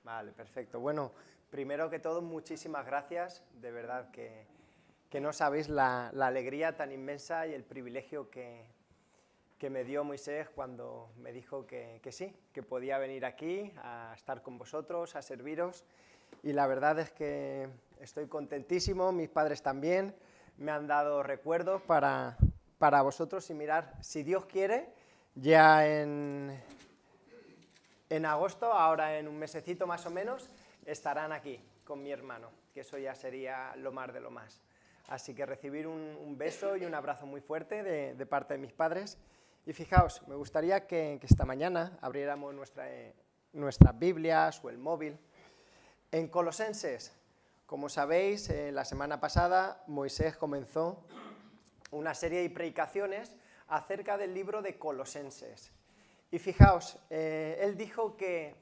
Vale, perfecto. Bueno, primero que todo, muchísimas gracias. De verdad que no sabéis la alegría tan inmensa y el privilegio que me dio Moisés cuando me dijo que sí, que podía venir aquí a estar con vosotros, a serviros. Y la verdad es que estoy contentísimo, mis padres también, me han dado recuerdos para vosotros y mirar, si Dios quiere, ya en agosto, ahora en un mesecito más o menos, estarán aquí con mi hermano, que eso ya sería lo más de lo más. Así que recibir un beso y un abrazo muy fuerte de parte de mis padres. Y fijaos, me gustaría que esta mañana abriéramos nuestras Biblias o el móvil. En Colosenses, como sabéis, la semana pasada Moisés comenzó una serie de predicaciones acerca del libro de Colosenses. Y fijaos, él dijo que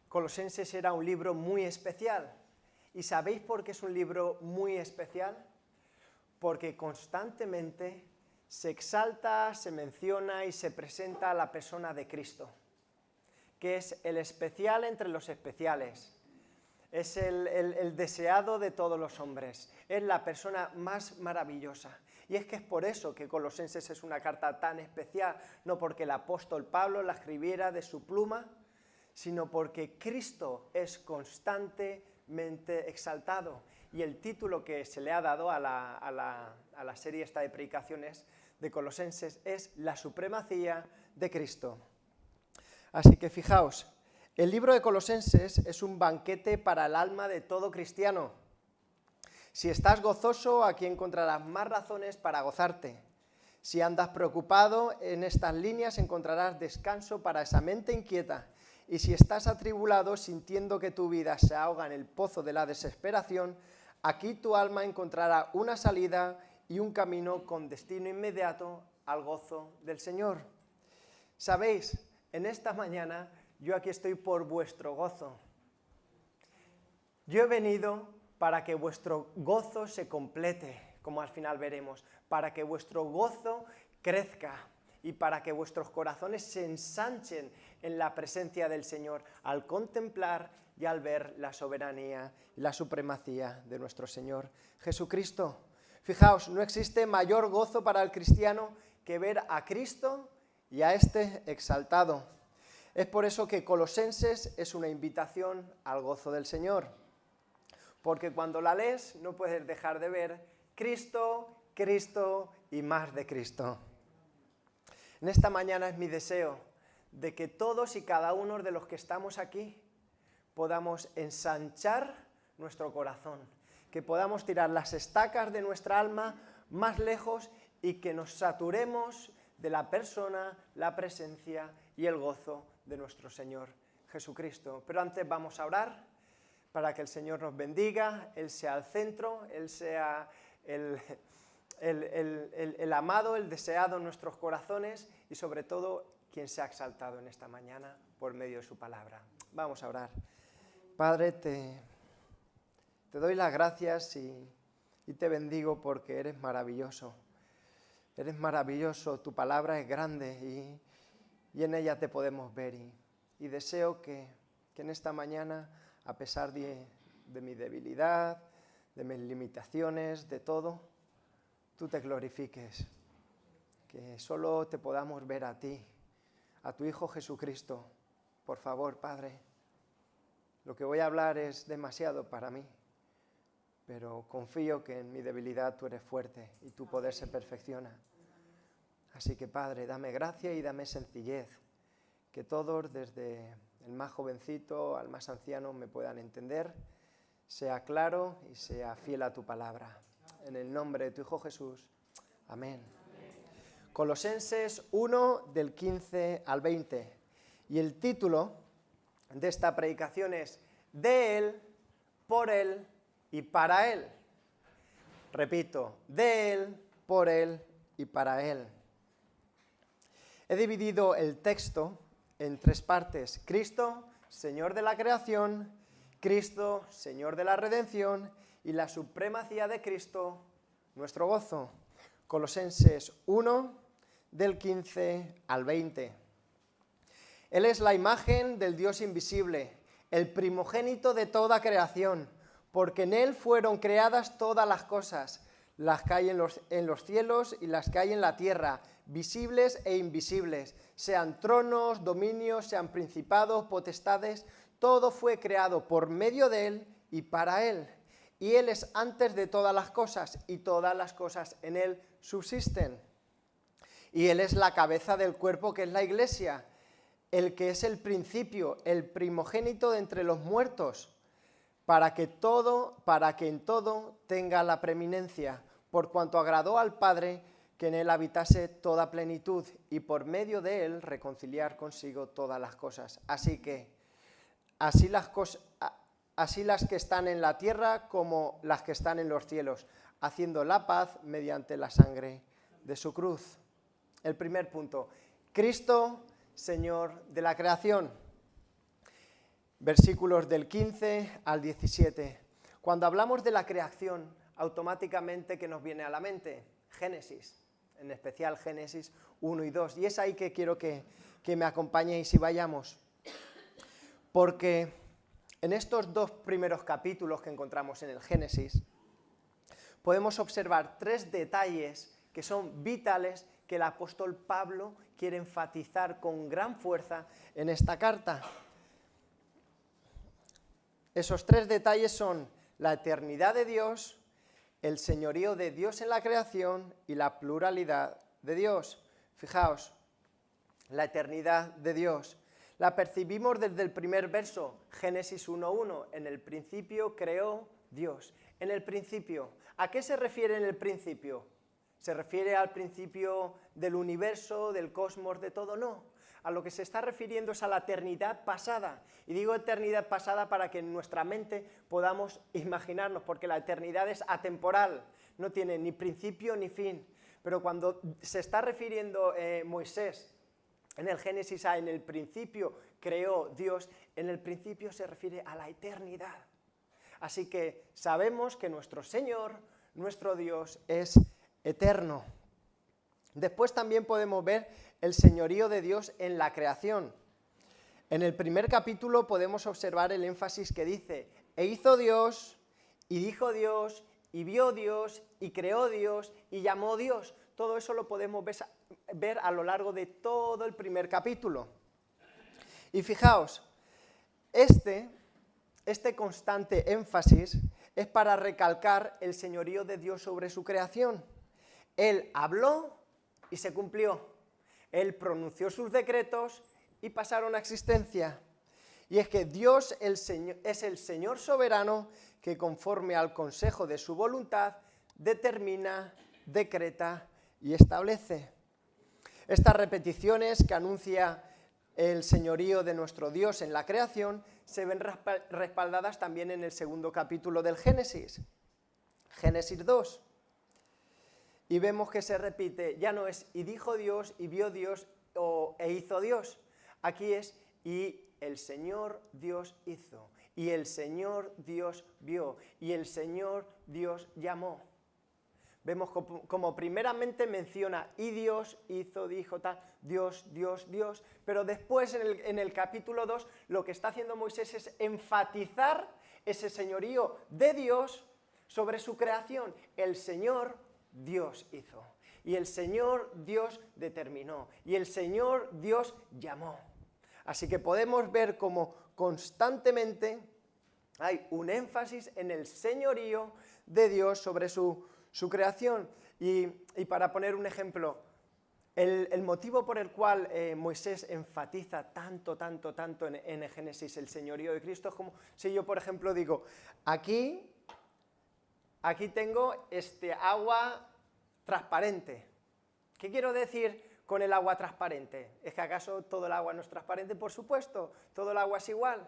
Colosenses era un libro muy especial. ¿Y sabéis por qué es un libro muy especial? Porque constantemente se exalta, se menciona y se presenta a la persona de Cristo, que es el especial entre los especiales, es el deseado de todos los hombres, es la persona más maravillosa. Y es que es por eso que Colosenses es una carta tan especial, no porque el apóstol Pablo la escribiera de su pluma, sino porque Cristo es constantemente exaltado. Y el título que se le ha dado a la serie esta de predicaciones de Colosenses es La supremacía de Cristo. Así que fijaos, el libro de Colosenses es un banquete para el alma de todo cristiano. Si estás gozoso, aquí encontrarás más razones para gozarte. Si andas preocupado, en estas líneas encontrarás descanso para esa mente inquieta. Y si estás atribulado, sintiendo que tu vida se ahoga en el pozo de la desesperación, aquí tu alma encontrará una salida y un camino con destino inmediato al gozo del Señor. ¿Sabéis? En esta mañana yo aquí estoy por vuestro gozo. Yo he venido para que vuestro gozo se complete, como al final veremos, para que vuestro gozo crezca y para que vuestros corazones se ensanchen en la presencia del Señor al contemplar y al ver la soberanía y la supremacía de nuestro Señor Jesucristo. Fijaos, no existe mayor gozo para el cristiano que ver a Cristo y a este exaltado. Es por eso que Colosenses es una invitación al gozo del Señor. Porque cuando la lees no puedes dejar de ver Cristo, Cristo y más de Cristo. En esta mañana es mi deseo de que todos y cada uno de los que estamos aquí podamos ensanchar nuestro corazón, que podamos tirar las estacas de nuestra alma más lejos y que nos saturemos de la persona, la presencia y el gozo de nuestro Señor Jesucristo. Pero antes vamos a orar para que el Señor nos bendiga, Él sea el centro, Él sea el amado, el deseado en nuestros corazones y sobre todo quien se ha exaltado en esta mañana por medio de su palabra. Vamos a orar. Padre, te doy las gracias y te bendigo porque eres maravilloso. Eres maravilloso, tu palabra es grande y en ella te podemos ver. Y deseo que en esta mañana, a pesar de mi debilidad, de mis limitaciones, de todo, tú te glorifiques. Que solo te podamos ver a ti, a tu Hijo Jesucristo. Por favor, Padre, lo que voy a hablar es demasiado para mí, pero confío que en mi debilidad tú eres fuerte y tu poder se perfecciona. Así que, Padre, dame gracia y dame sencillez, que todos, desde el más jovencito al más anciano, me puedan entender, sea claro y sea fiel a tu palabra. En el nombre de tu Hijo Jesús. Amén. Colosenses 1, del 15 al 20. Y el título de esta predicación es De Él, por Él y para Él. Repito, de Él, por Él y para Él. He dividido el texto en tres partes. Cristo, Señor de la creación, Cristo, Señor de la redención y la supremacía de Cristo, nuestro gozo. Colosenses 1, del 15 al 20. Él es la imagen del Dios invisible, el primogénito de toda creación, porque en él fueron creadas todas las cosas, las que hay en los cielos y las que hay en la tierra, visibles e invisibles, sean tronos, dominios, sean principados, potestades, todo fue creado por medio de él y para él. Y él es antes de todas las cosas, y todas las cosas en él subsisten. Y él es la cabeza del cuerpo, que es la iglesia, el que es el principio, el primogénito de entre los muertos, para que en todo tenga la preeminencia, por cuanto agradó al Padre que en él habitase toda plenitud, y por medio de él reconciliar consigo todas las cosas. Así las que están en la tierra como las que están en los cielos, haciendo la paz mediante la sangre de su cruz. El primer punto, Cristo, Señor de la creación. Versículos del 15 al 17. Cuando hablamos de la creación, automáticamente, ¿qué nos viene a la mente? Génesis, en especial Génesis 1 y 2. Y es ahí que quiero que me acompañéis y vayamos. Porque en estos dos primeros capítulos que encontramos en el Génesis, podemos observar tres detalles que son vitales que el apóstol Pablo quiere enfatizar con gran fuerza en esta carta. Esos tres detalles son la eternidad de Dios, el señorío de Dios en la creación y la pluralidad de Dios. Fijaos, la eternidad de Dios la percibimos desde el primer verso, Génesis 1:1. En el principio creó Dios. En el principio. ¿A qué se refiere en el principio? ¿Se refiere al principio del universo, del cosmos, de todo? No. A lo que se está refiriendo es a la eternidad pasada. Y digo eternidad pasada para que en nuestra mente podamos imaginarnos, porque la eternidad es atemporal, no tiene ni principio ni fin. Pero cuando se está refiriendo Moisés en el Génesis a en el principio creó Dios, en el principio se refiere a la eternidad. Así que sabemos que nuestro Señor, nuestro Dios, es eterno. Después también podemos ver el señorío de Dios en la creación. En el primer capítulo podemos observar el énfasis que dice, e hizo Dios, y dijo Dios, y vio Dios, y creó Dios, y llamó Dios. Todo eso lo podemos ver a lo largo de todo el primer capítulo. Y fijaos, este constante énfasis es para recalcar el señorío de Dios sobre su creación. Él habló y se cumplió. Él pronunció sus decretos y pasaron a existencia. Y es que Dios es el Señor soberano que, conforme al consejo de su voluntad, determina, decreta y establece. Estas repeticiones que anuncia el señorío de nuestro Dios en la creación se ven respaldadas también en el segundo capítulo del Génesis, Génesis 2. Y vemos que se repite, ya no es y dijo Dios, y vio Dios, e hizo Dios. Aquí es y el Señor Dios hizo, y el Señor Dios vio, y el Señor Dios llamó. Vemos como primeramente menciona, y Dios hizo, dijo, tal, Dios, Dios, Dios, pero después en el capítulo 2 lo que está haciendo Moisés es enfatizar ese señorío de Dios sobre su creación. El Señor Dios hizo, y el Señor Dios determinó, y el Señor Dios llamó. Así que podemos ver cómo constantemente hay un énfasis en el señorío de Dios sobre su creación. Y para poner un ejemplo, el motivo por el cual Moisés enfatiza tanto en Génesis el señorío de Cristo es como si yo, por ejemplo, digo, aquí tengo agua transparente. ¿Qué quiero decir con el agua transparente? ¿Es que acaso todo el agua no es transparente? Por supuesto, todo el agua es igual.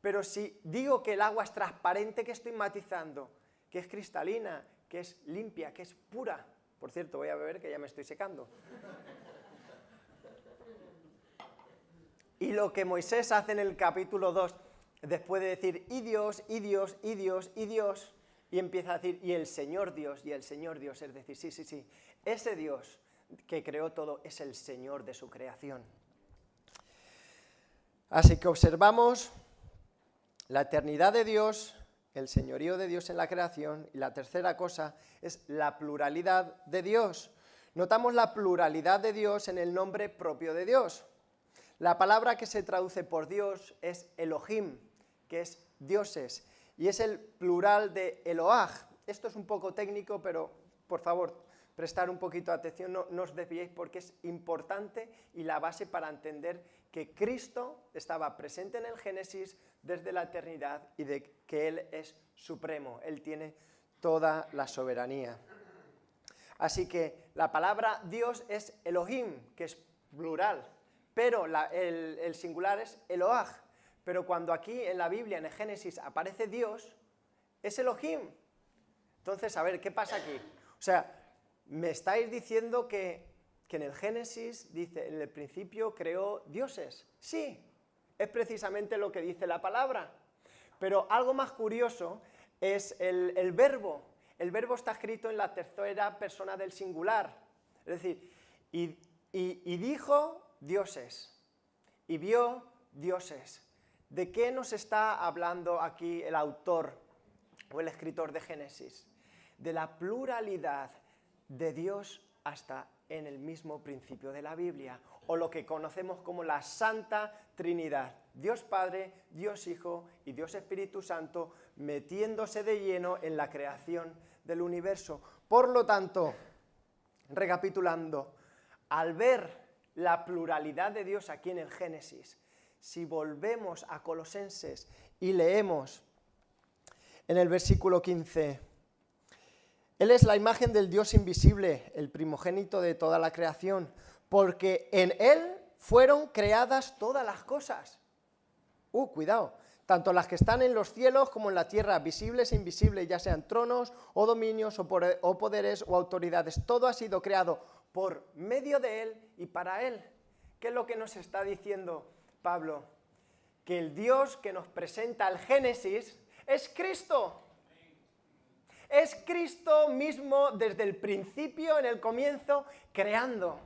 Pero si digo que el agua es transparente, ¿qué estoy matizando? Que es cristalina, que es limpia, que es pura. Por cierto, voy a beber que ya me estoy secando. Y lo que Moisés hace en el capítulo 2, después de decir, y Dios, y Dios, y Dios, y Dios, y empieza a decir, y el Señor Dios, y el Señor Dios, es decir, sí, ese Dios que creó todo es el Señor de su creación. Así que observamos la eternidad de Dios, el señorío de Dios en la creación, y la tercera cosa es la pluralidad de Dios. Notamos la pluralidad de Dios en el nombre propio de Dios. La palabra que se traduce por Dios es Elohim, que es dioses, y es el plural de Eloah. Esto es un poco técnico, pero por favor, prestar un poquito de atención, no os desviéis porque es importante y la base para entender que Cristo estaba presente en el Génesis desde la eternidad y de que Él es supremo, Él tiene toda la soberanía. Así que la palabra Dios es Elohim, que es plural, pero el singular es Eloah. Pero cuando aquí en la Biblia, en el Génesis, aparece Dios, es Elohim. Entonces, a ver, ¿qué pasa aquí? O sea, me estáis diciendo que en el Génesis dice, en el principio creó dioses. Sí, es precisamente lo que dice la palabra. Pero algo más curioso es el verbo. El verbo está escrito en la tercera persona del singular. Es decir, y dijo dioses, y vio dioses. ¿De qué nos está hablando aquí el autor o el escritor de Génesis? De la pluralidad de Dios hasta en el mismo principio de la Biblia, o lo que conocemos como la Santa Trinidad. Dios Padre, Dios Hijo y Dios Espíritu Santo metiéndose de lleno en la creación del universo. Por lo tanto, recapitulando, al ver la pluralidad de Dios aquí en el Génesis, si volvemos a Colosenses y leemos en el versículo 15, Él es la imagen del Dios invisible, el primogénito de toda la creación, porque en Él fueron creadas todas las cosas. Cuidado, tanto las que están en los cielos como en la tierra, visibles e invisibles, ya sean tronos o dominios o poderes o autoridades. Todo ha sido creado por medio de Él y para Él. ¿Qué es lo que nos está diciendo Pablo? Que el Dios que nos presenta el Génesis es Cristo. Es Cristo mismo desde el principio, en el comienzo, creando.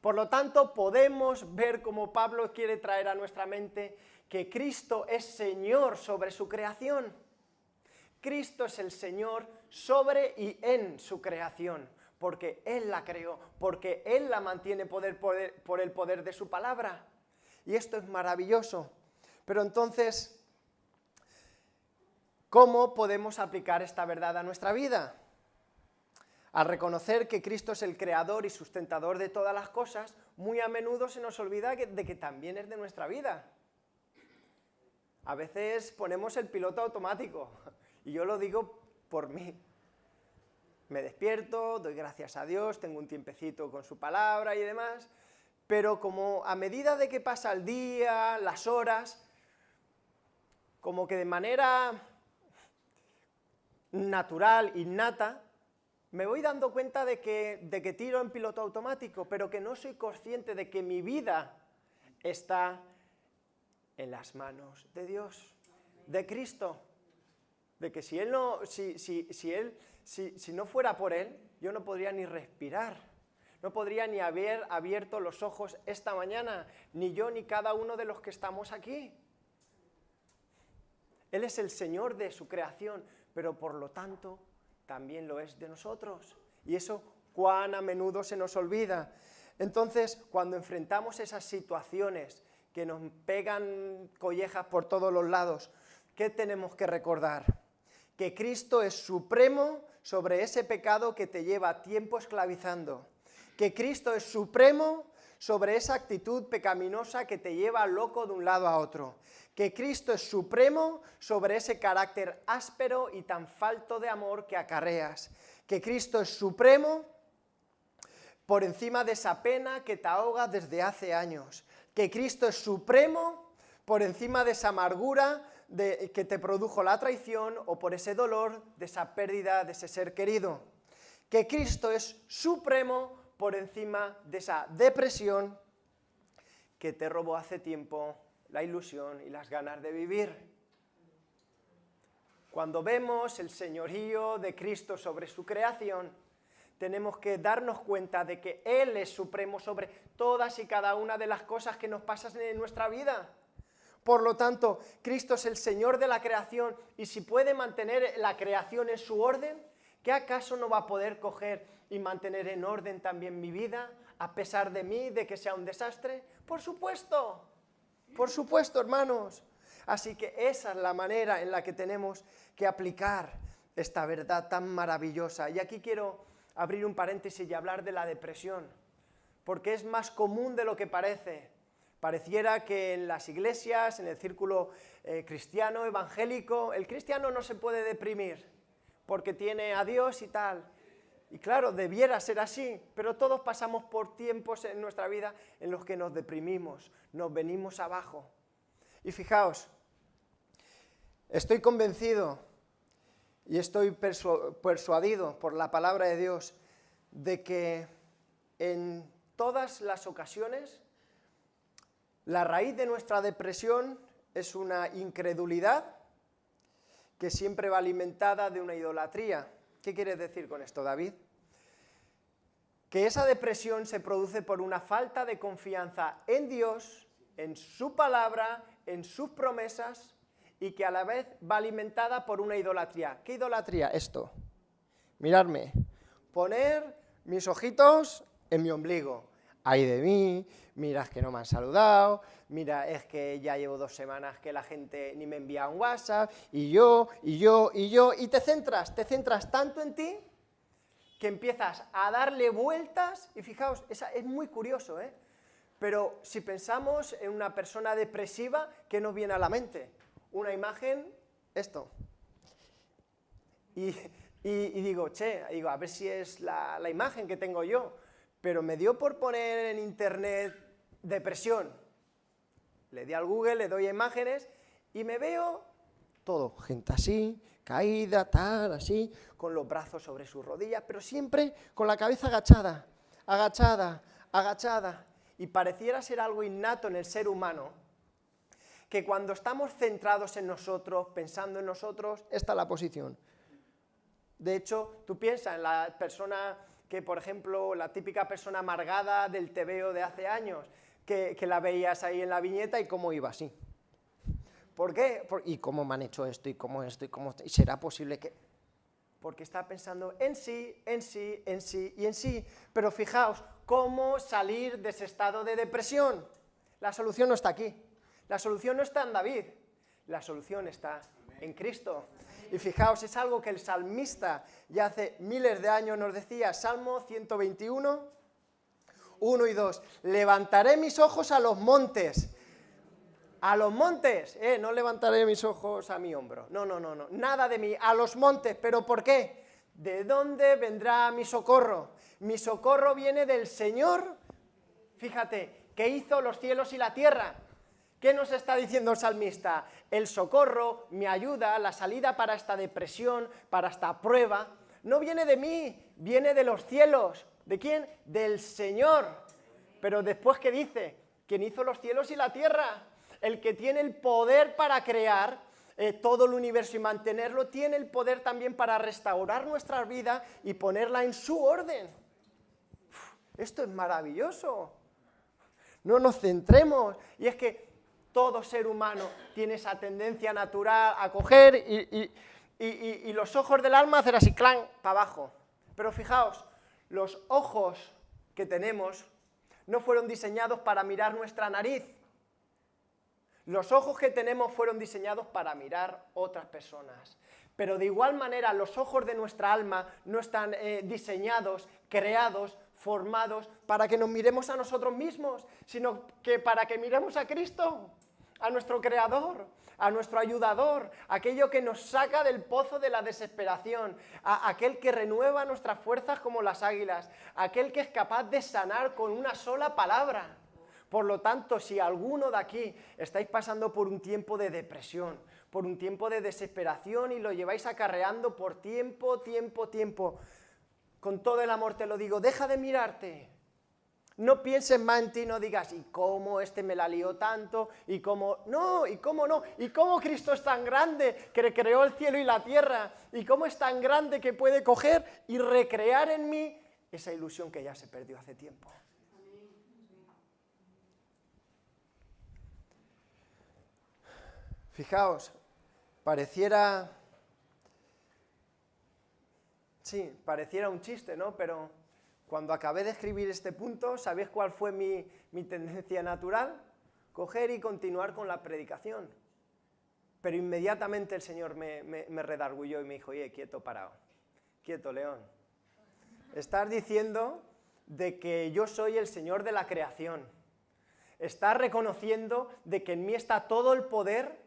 Por lo tanto, podemos ver como Pablo quiere traer a nuestra mente que Cristo es Señor sobre su creación. Cristo es el Señor sobre y en su creación, porque Él la creó, porque Él la mantiene por el poder de su palabra. Y esto es maravilloso. Pero entonces, ¿cómo podemos aplicar esta verdad a nuestra vida? Al reconocer que Cristo es el creador y sustentador de todas las cosas, muy a menudo se nos olvida de que también es de nuestra vida. A veces ponemos el piloto automático, y yo lo digo por mí. Me despierto, doy gracias a Dios, tengo un tiempecito con su palabra y demás, pero como a medida de que pasa el día, las horas, como que de manera natural, innata, me voy dando cuenta de que tiro en piloto automático, pero que no soy consciente de que mi vida está en las manos de Dios, de Cristo, de que si no fuera por Él, yo no podría ni respirar, no podría ni haber abierto los ojos esta mañana, ni yo ni cada uno de los que estamos aquí. Él es el Señor de su creación, pero por lo tanto también lo es de nosotros. Y eso cuán a menudo se nos olvida. Entonces, cuando enfrentamos esas situaciones que nos pegan collejas por todos los lados, ¿qué tenemos que recordar? Que Cristo es supremo sobre ese pecado que te lleva tiempo esclavizando. Que Cristo es supremo sobre esa actitud pecaminosa que te lleva loco de un lado a otro. Que Cristo es supremo sobre ese carácter áspero y tan falto de amor que acarreas. Que Cristo es supremo por encima de esa pena que te ahoga desde hace años. Que Cristo es supremo por encima de esa amargura que te produjo la traición o por ese dolor de esa pérdida de ese ser querido. Que Cristo es supremo por encima de esa depresión que te robó hace tiempo la ilusión y las ganas de vivir. Cuando vemos el señorío de Cristo sobre su creación, tenemos que darnos cuenta de que Él es supremo sobre todas y cada una de las cosas que nos pasan en nuestra vida. Por lo tanto, Cristo es el Señor de la creación y si puede mantener la creación en su orden, ¿qué acaso no va a poder coger y mantener en orden también mi vida, a pesar de mí, de que sea un desastre? Por supuesto, hermanos. Así que esa es la manera en la que tenemos que aplicar esta verdad tan maravillosa. Y aquí quiero abrir un paréntesis y hablar de la depresión, porque es más común de lo que parece. Pareciera que en las iglesias, en el círculo cristiano, evangélico, el cristiano no se puede deprimir porque tiene a Dios y tal. Y claro, debiera ser así, pero todos pasamos por tiempos en nuestra vida en los que nos deprimimos, nos venimos abajo. Y fijaos, estoy convencido y estoy persuadido por la palabra de Dios de que en todas las ocasiones la raíz de nuestra depresión es una incredulidad que siempre va alimentada de una idolatría. ¿Qué quieres decir con esto, David? Que esa depresión se produce por una falta de confianza en Dios, en su palabra, en sus promesas, y que a la vez va alimentada por una idolatría. ¿Qué idolatría? Esto. Miradme. Poner mis ojitos en mi ombligo. Ay de mí, mira, es que no me han saludado, mira, es que ya llevo 2 semanas que la gente ni me envía un WhatsApp, y yo, y te centras tanto en ti que empiezas a darle vueltas, y fijaos, es muy curioso, pero si pensamos en una persona depresiva, ¿qué nos viene a la mente? Una imagen, esto. Y digo, a ver si es la imagen que tengo yo. Pero me dio por poner en internet depresión. Le di al Google, le doy a imágenes y me veo todo, gente así, caída, tal, así, con los brazos sobre sus rodillas, pero siempre con la cabeza agachada, agachada, agachada. Y pareciera ser algo innato en el ser humano, que cuando estamos centrados en nosotros, pensando en nosotros, esta es la posición. De hecho, tú piensas en la persona que, por ejemplo, la típica persona amargada del tebeo de hace años, que la veías ahí en la viñeta y cómo iba así. ¿Por qué? ¿Y cómo me han hecho esto? ¿Y cómo esto? ¿Y será posible que...? Porque está pensando en sí, en sí, en sí y en sí. Pero fijaos, ¿cómo salir de ese estado de depresión? La solución no está aquí. La solución no está en David. La solución está en Cristo. Y fijaos, es algo que el salmista ya hace miles de años nos decía, Salmo 121, 1 y 2, levantaré mis ojos a los montes. A los montes, no levantaré mis ojos a mi hombro, no, nada de mí, a los montes, ¿pero por qué? ¿De dónde vendrá mi socorro? Mi socorro viene del Señor, fíjate, que hizo los cielos y la tierra. ¿Qué nos está diciendo el salmista? El socorro, mi ayuda, la salida para esta depresión, para esta prueba, no viene de mí, viene de los cielos. ¿De quién? Del Señor. Pero después, ¿qué dice? ¿Quién hizo los cielos y la tierra? El que tiene el poder para crear todo el universo y mantenerlo, tiene el poder también para restaurar nuestra vida y ponerla en su orden. Esto es maravilloso. No nos centremos. Y es que todo ser humano tiene esa tendencia natural a coger y los ojos del alma hacer así, clan, para abajo. Pero fijaos, los ojos que tenemos no fueron diseñados para mirar nuestra nariz. Los ojos que tenemos fueron diseñados para mirar otras personas. Pero de igual manera, los ojos de nuestra alma no están diseñados, creados, formados para que nos miremos a nosotros mismos, sino que para que miremos a Cristo, a nuestro Creador, a nuestro ayudador, aquello que nos saca del pozo de la desesperación, a aquel que renueva nuestras fuerzas como las águilas, aquel que es capaz de sanar con una sola palabra. Por lo tanto, si alguno de aquí estáis pasando por un tiempo de depresión, por un tiempo de desesperación y lo lleváis acarreando por tiempo, con todo el amor te lo digo, deja de mirarte. No pienses más en ti, no digas, ¿y cómo este me la lió tanto? ¿Y cómo no? ¿Y cómo no? ¿Y cómo Cristo es tan grande que creó el cielo y la tierra? ¿Y cómo es tan grande que puede coger y recrear en mí esa ilusión que ya se perdió hace tiempo? Fijaos, pareciera un chiste, ¿no? Pero cuando acabé de escribir este punto, ¿sabéis cuál fue mi tendencia natural? Coger y continuar con la predicación. Pero inmediatamente el Señor me redargulló y me dijo, oye, quieto, parado, quieto, León. Estás diciendo de que yo soy el Señor de la creación. Estás reconociendo de que en mí está todo el poder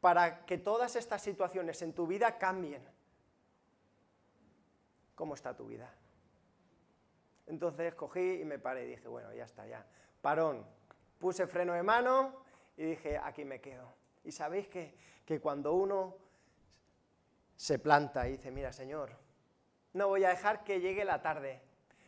para que todas estas situaciones en tu vida cambien. ¿Cómo está tu vida? Entonces cogí y me paré y dije, bueno, ya está, ya. Parón. Puse freno de mano y dije, aquí me quedo. Y sabéis que cuando uno se planta y dice, mira, Señor, no voy a dejar que llegue la tarde,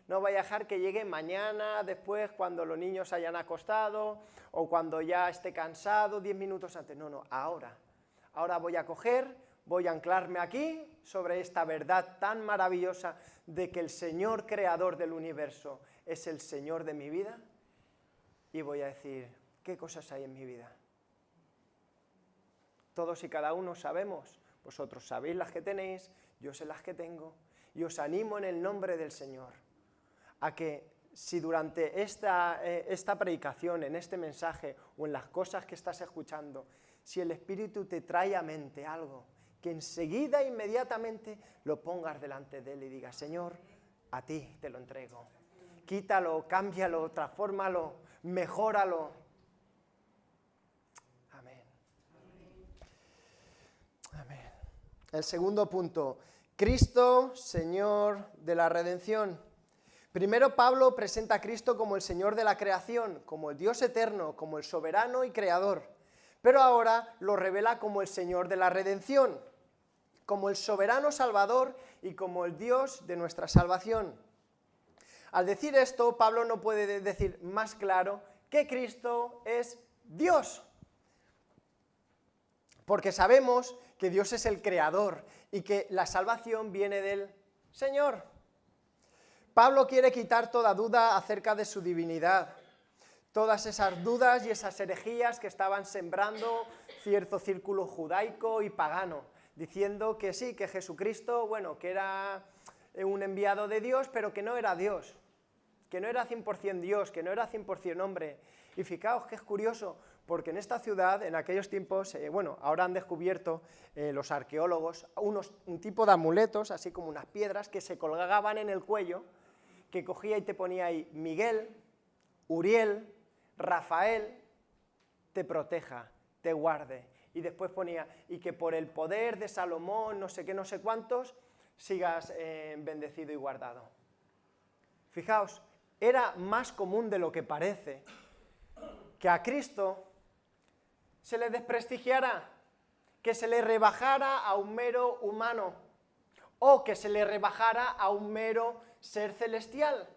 no voy a dejar que llegue mañana, después, cuando los niños se hayan acostado, o cuando ya esté cansado, 10 minutos antes. No, ahora voy a coger, voy a anclarme aquí, sobre esta verdad tan maravillosa de que el Señor creador del universo es el Señor de mi vida, y voy a decir, ¿qué cosas hay en mi vida? Todos y cada uno sabemos, vosotros sabéis las que tenéis, yo sé las que tengo, y os animo en el nombre del Señor a que si durante esta predicación, en este mensaje o en las cosas que estás escuchando, si el Espíritu te trae a mente algo, que enseguida, inmediatamente, lo pongas delante de Él y digas, Señor, a ti te lo entrego. Quítalo, cámbialo, transfórmalo, mejóralo. Amén. Amén. El segundo punto, Cristo, Señor de la redención. Primero Pablo presenta a Cristo como el Señor de la creación, como el Dios eterno, como el soberano y creador. Pero ahora lo revela como el Señor de la redención, como el soberano salvador y como el Dios de nuestra salvación. Al decir esto, Pablo no puede decir más claro que Cristo es Dios. Porque sabemos que Dios es el creador y que la salvación viene del Señor. Pablo quiere quitar toda duda acerca de su divinidad. Todas esas dudas y esas herejías que estaban sembrando cierto círculo judaico y pagano, diciendo que sí, que Jesucristo, bueno, que era un enviado de Dios, pero que no era Dios, que no era 100% Dios, que no era 100% hombre. Y fijaos que es curioso, porque en esta ciudad, en aquellos tiempos, ahora han descubierto los arqueólogos un tipo de amuletos, así como unas piedras que se colgaban en el cuello, que cogía y te ponía ahí Miguel, Uriel, Rafael, te proteja, te guarde. Y después ponía, y que por el poder de Salomón, no sé qué, no sé cuántos, sigas bendecido y guardado. Fijaos, era más común de lo que parece que a Cristo se le desprestigiara, que se le rebajara a un mero humano, o que se le rebajara a un mero ser celestial.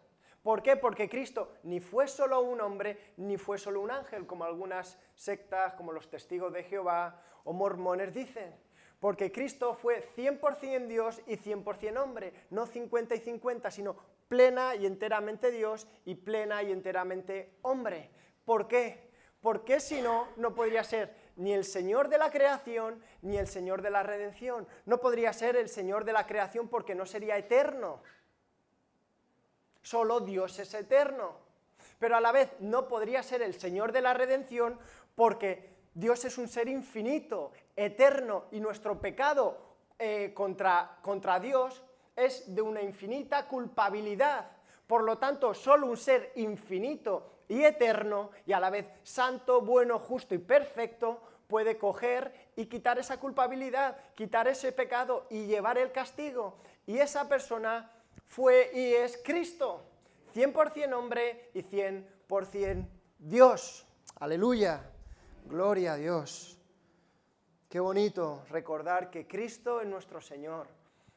¿Por qué? Porque Cristo ni fue solo un hombre, ni fue solo un ángel, como algunas sectas, como los testigos de Jehová o mormones dicen. Porque Cristo fue 100% Dios y 100% hombre, no 50 y 50, sino plena y enteramente Dios y plena y enteramente hombre. ¿Por qué? Porque si no, no podría ser ni el Señor de la creación, ni el Señor de la redención. No podría ser el Señor de la creación porque no sería eterno. Solo Dios es eterno. Pero a la vez no podría ser el Señor de la redención porque Dios es un ser infinito, eterno, y nuestro pecado contra Dios es de una infinita culpabilidad. Por lo tanto, solo un ser infinito y eterno, y a la vez santo, bueno, justo y perfecto, puede coger y quitar esa culpabilidad, quitar ese pecado y llevar el castigo. Y esa persona fue y es Cristo, 100% hombre y 100% Dios. Aleluya, gloria a Dios. Qué bonito recordar que Cristo es nuestro Señor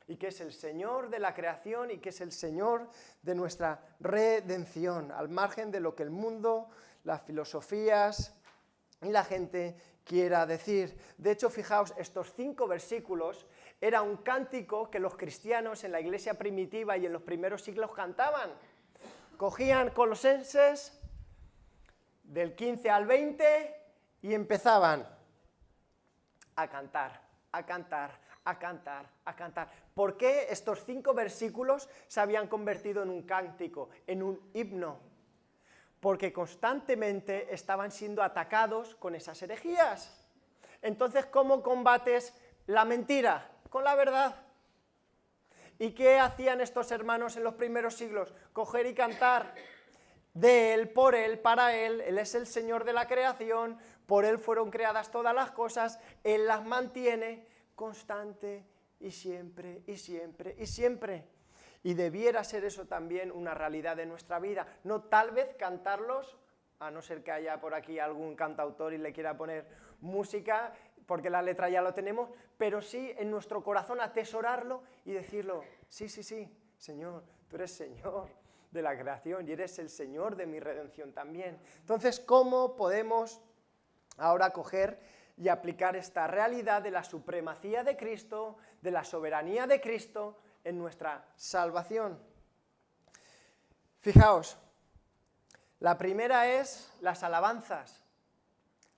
y que es el Señor de la creación y que es el Señor de nuestra redención, al margen de lo que el mundo, las filosofías y la gente quiera decir. De hecho, fijaos, estos 5 versículos era un cántico que los cristianos en la iglesia primitiva y en los primeros siglos cantaban. Cogían Colosenses del 15 al 20 y empezaban. a cantar, a cantar, a cantar, a cantar. ¿Por qué estos 5 versículos se habían convertido en un cántico, en un himno? Porque constantemente estaban siendo atacados con esas herejías. Entonces, ¿cómo combates la mentira? Con la verdad. ¿Y qué hacían estos hermanos en los primeros siglos? Coger y cantar. De Él, por Él, para Él, Él es el Señor de la creación, por Él fueron creadas todas las cosas, Él las mantiene constante y siempre, y siempre, y siempre. Y debiera ser eso también una realidad de nuestra vida, no tal vez cantarlos, a no ser que haya por aquí algún cantautor y le quiera poner música, porque la letra ya lo tenemos, pero sí en nuestro corazón atesorarlo y decirlo, sí, sí, sí, Señor, tú eres Señor de la creación y eres el Señor de mi redención también. Entonces, ¿cómo podemos ahora coger y aplicar esta realidad de la supremacía de Cristo, de la soberanía de Cristo en nuestra salvación? Fijaos, la primera es las alabanzas.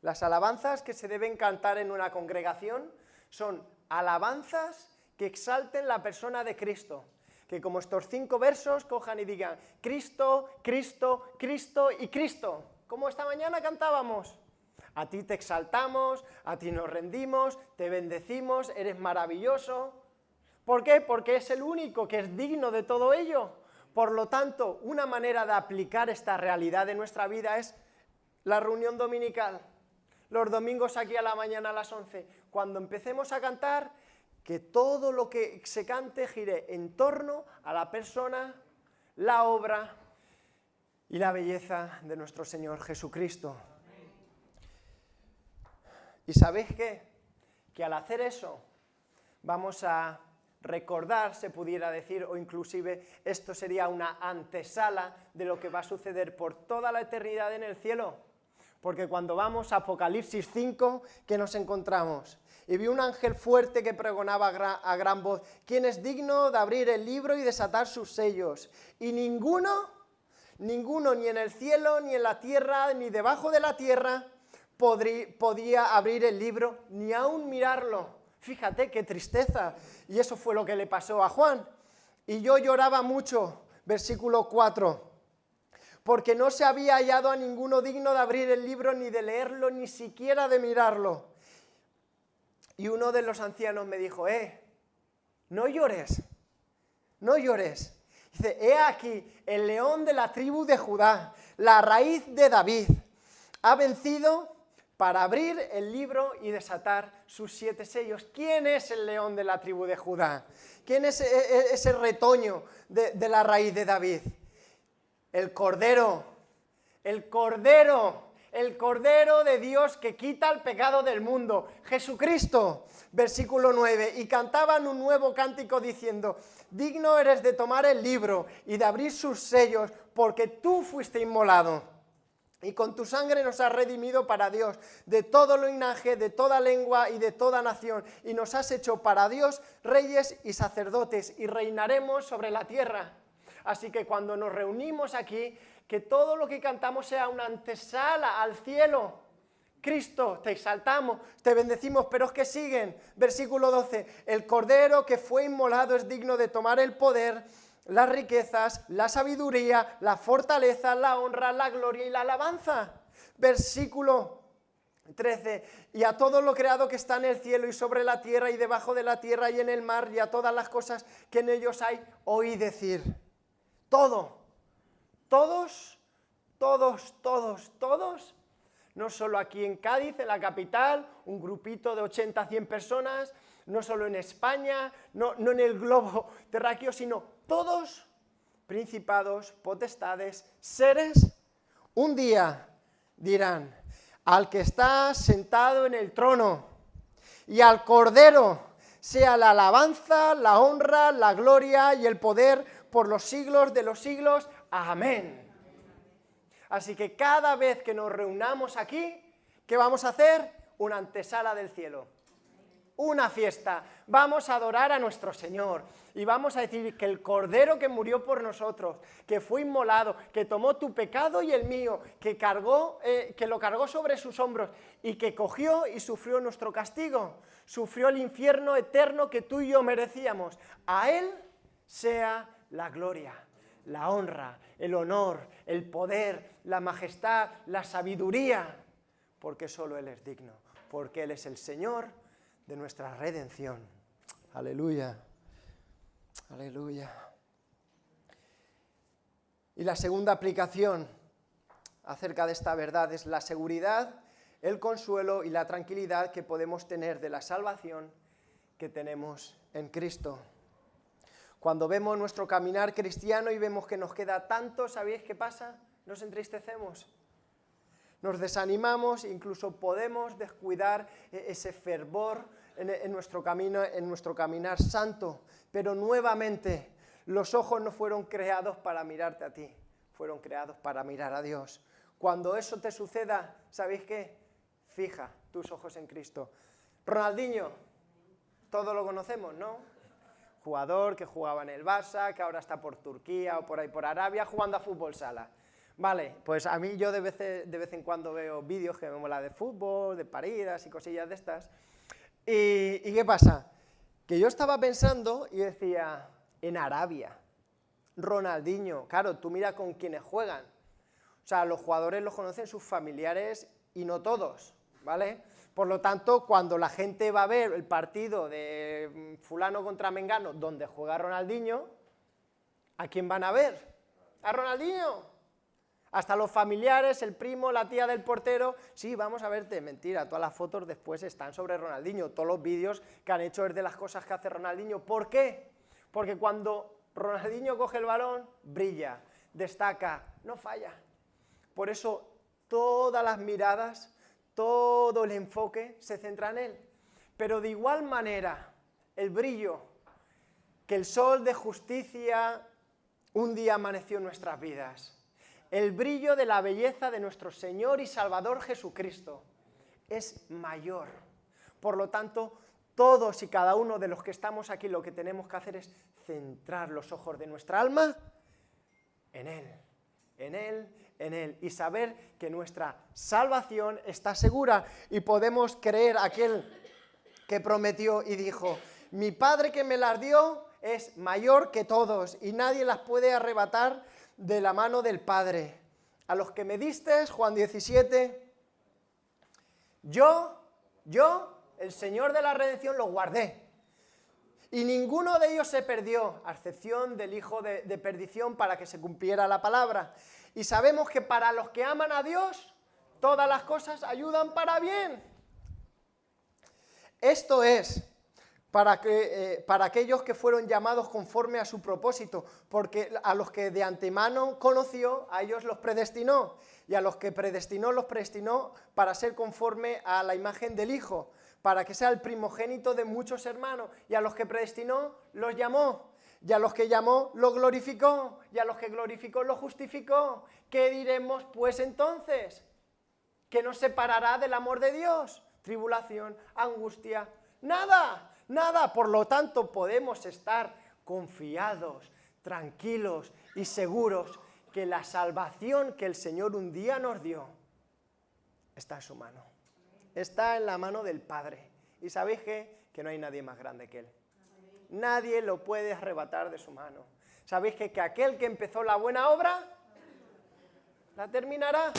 Las alabanzas que se deben cantar en una congregación son alabanzas que exalten la persona de Cristo. Que como estos 5 versos cojan y digan Cristo, Cristo, Cristo y Cristo. Como esta mañana cantábamos. A ti te exaltamos, a ti nos rendimos, te bendecimos, eres maravilloso. ¿Por qué? Porque es el único que es digno de todo ello. Por lo tanto, una manera de aplicar esta realidad de nuestra vida es la reunión dominical. Los domingos aquí a la mañana a las 11. Cuando empecemos a cantar, que todo lo que se cante gire en torno a la persona, la obra y la belleza de nuestro Señor Jesucristo. ¿Y sabéis qué? Que al hacer eso vamos a recordar, se pudiera decir, o inclusive esto sería una antesala de lo que va a suceder por toda la eternidad en el cielo. Porque cuando vamos a Apocalipsis 5, ¿qué nos encontramos? Y vi un ángel fuerte que pregonaba a gran voz, ¿quién es digno de abrir el libro y desatar sus sellos? Y ninguno, ni en el cielo, ni en la tierra, ni debajo de la tierra, podía abrir el libro, ni aún mirarlo. Fíjate qué tristeza. Y eso fue lo que le pasó a Juan. Y yo lloraba mucho, versículo 4, porque no se había hallado a ninguno digno de abrir el libro, ni de leerlo, ni siquiera de mirarlo. Y uno de los ancianos me dijo, no llores, no llores. Dice, he aquí, el león de la tribu de Judá, la raíz de David, ha vencido para abrir el libro y desatar sus 7 sellos. ¿Quién es el león de la tribu de Judá? ¿Quién es ese retoño de la raíz de David? El Cordero, el Cordero de Dios que quita el pecado del mundo, Jesucristo. Versículo 9, y cantaban un nuevo cántico diciendo, digno eres de tomar el libro y de abrir sus sellos, porque tú fuiste inmolado. Y con tu sangre nos has redimido para Dios, de todo linaje, de toda lengua y de toda nación. Y nos has hecho para Dios reyes y sacerdotes, y reinaremos sobre la tierra. Así que cuando nos reunimos aquí, que todo lo que cantamos sea una antesala al cielo. Cristo, te exaltamos, te bendecimos, pero es que siguen. Versículo 12, el Cordero que fue inmolado es digno de tomar el poder, las riquezas, la sabiduría, la fortaleza, la honra, la gloria y la alabanza. Versículo 13, y a todo lo creado que está en el cielo y sobre la tierra y debajo de la tierra y en el mar y a todas las cosas que en ellos hay, oí decir. Todo, todos, no solo aquí en Cádiz, en la capital, un grupito de 80 a 100 personas, no solo en España, no en el globo terráqueo, sino todos, principados, potestades, seres, un día dirán, al que está sentado en el trono y al Cordero sea la alabanza, la honra, la gloria y el poder por los siglos de los siglos. Amén. Así que cada vez que nos reunamos aquí, ¿qué vamos a hacer? Una antesala del cielo. una fiesta, vamos a adorar a nuestro Señor y vamos a decir que el Cordero que murió por nosotros, que fue inmolado, que tomó tu pecado y el mío, que lo cargó sobre sus hombros y que cogió y sufrió nuestro castigo, sufrió el infierno eterno que tú y yo merecíamos. A Él sea la gloria, la honra, el honor, el poder, la majestad, la sabiduría, porque solo Él es digno, porque Él es el Señor de nuestra redención. Aleluya, aleluya. Y la segunda aplicación acerca de esta verdad es la seguridad, el consuelo y la tranquilidad que podemos tener de la salvación que tenemos en Cristo. Cuando vemos nuestro caminar cristiano y vemos que nos queda tanto, ¿sabéis qué pasa? Nos entristecemos, nos desanimamos, incluso podemos descuidar ese fervor en nuestro caminar santo. Pero nuevamente, los ojos no fueron creados para mirarte a ti, fueron creados para mirar a Dios. Cuando eso te suceda, ¿sabéis qué? Fija tus ojos en Cristo. Ronaldinho, todos lo conocemos, ¿no? Jugador que jugaba en el Barça, que ahora está por Turquía o por ahí por Arabia jugando a fútbol sala. Vale, pues a mí yo de vez en cuando veo vídeos que me mola de fútbol, de paridas y cosillas de estas. ¿Y qué pasa? Que yo estaba pensando y decía, en Arabia, Ronaldinho, claro, tú mira con quienes juegan. O sea, los jugadores los conocen sus familiares y no todos, ¿vale? Por lo tanto, cuando la gente va a ver el partido de fulano contra mengano, donde juega Ronaldinho, ¿a quién van a ver? ¡A Ronaldinho! Hasta los familiares, el primo, la tía del portero, sí, vamos a verte, mentira, todas las fotos después están sobre Ronaldinho, todos los vídeos que han hecho es de las cosas que hace Ronaldinho. ¿Por qué? Porque cuando Ronaldinho coge el balón, brilla, destaca, no falla. Por eso todas las miradas, todo el enfoque se centra en él. Pero de igual manera, el brillo que el sol de justicia un día amaneció en nuestras vidas, el brillo de la belleza de nuestro Señor y Salvador Jesucristo es mayor. Por lo tanto, todos y cada uno de los que estamos aquí lo que tenemos que hacer es centrar los ojos de nuestra alma en Él, en Él, en Él, y saber que nuestra salvación está segura y podemos creer aquel que prometió y dijo, mi Padre que me las dio es mayor que todos y nadie las puede arrebatar de la mano del Padre. A los que me diste, Juan 17, yo, el Señor de la redención, los guardé. Y ninguno de ellos se perdió, a excepción del hijo de perdición, para que se cumpliera la palabra. Y sabemos que para los que aman a Dios, todas las cosas ayudan para bien. Esto es para aquellos que fueron llamados conforme a su propósito, porque a los que de antemano conoció, a ellos los predestinó, y a los que predestinó, los predestinó para ser conforme a la imagen del Hijo, para que sea el primogénito de muchos hermanos, y a los que predestinó, los llamó, y a los que llamó, los glorificó, y a los que glorificó, los justificó. ¿Qué diremos pues entonces? ¿Qué nos separará del amor de Dios? Tribulación, angustia, nada. Nada, por lo tanto podemos estar confiados, tranquilos y seguros que la salvación que el Señor un día nos dio está en su mano, está en la mano del Padre. ¿Y sabéis qué? Que no hay nadie más grande que Él. Nadie lo puede arrebatar de su mano. ¿Sabéis que aquel que empezó la buena obra la terminará?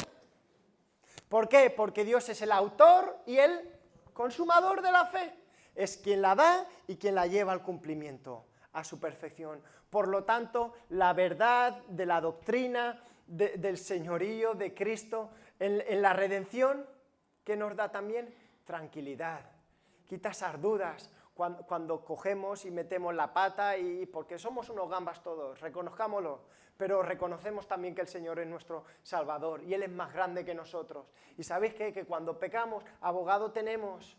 ¿Por qué? Porque Dios es el autor y el consumador de la fe. Es quien la da y quien la lleva al cumplimiento, a su perfección. Por lo tanto, la verdad de la doctrina del señorío de Cristo en la redención, que nos da también tranquilidad, quita esas dudas cuando cogemos y metemos la pata, y porque somos unos gambas todos, reconozcámoslo, pero reconocemos también que el Señor es nuestro Salvador y Él es más grande que nosotros. Y ¿sabéis qué? Que cuando pecamos, abogado tenemos,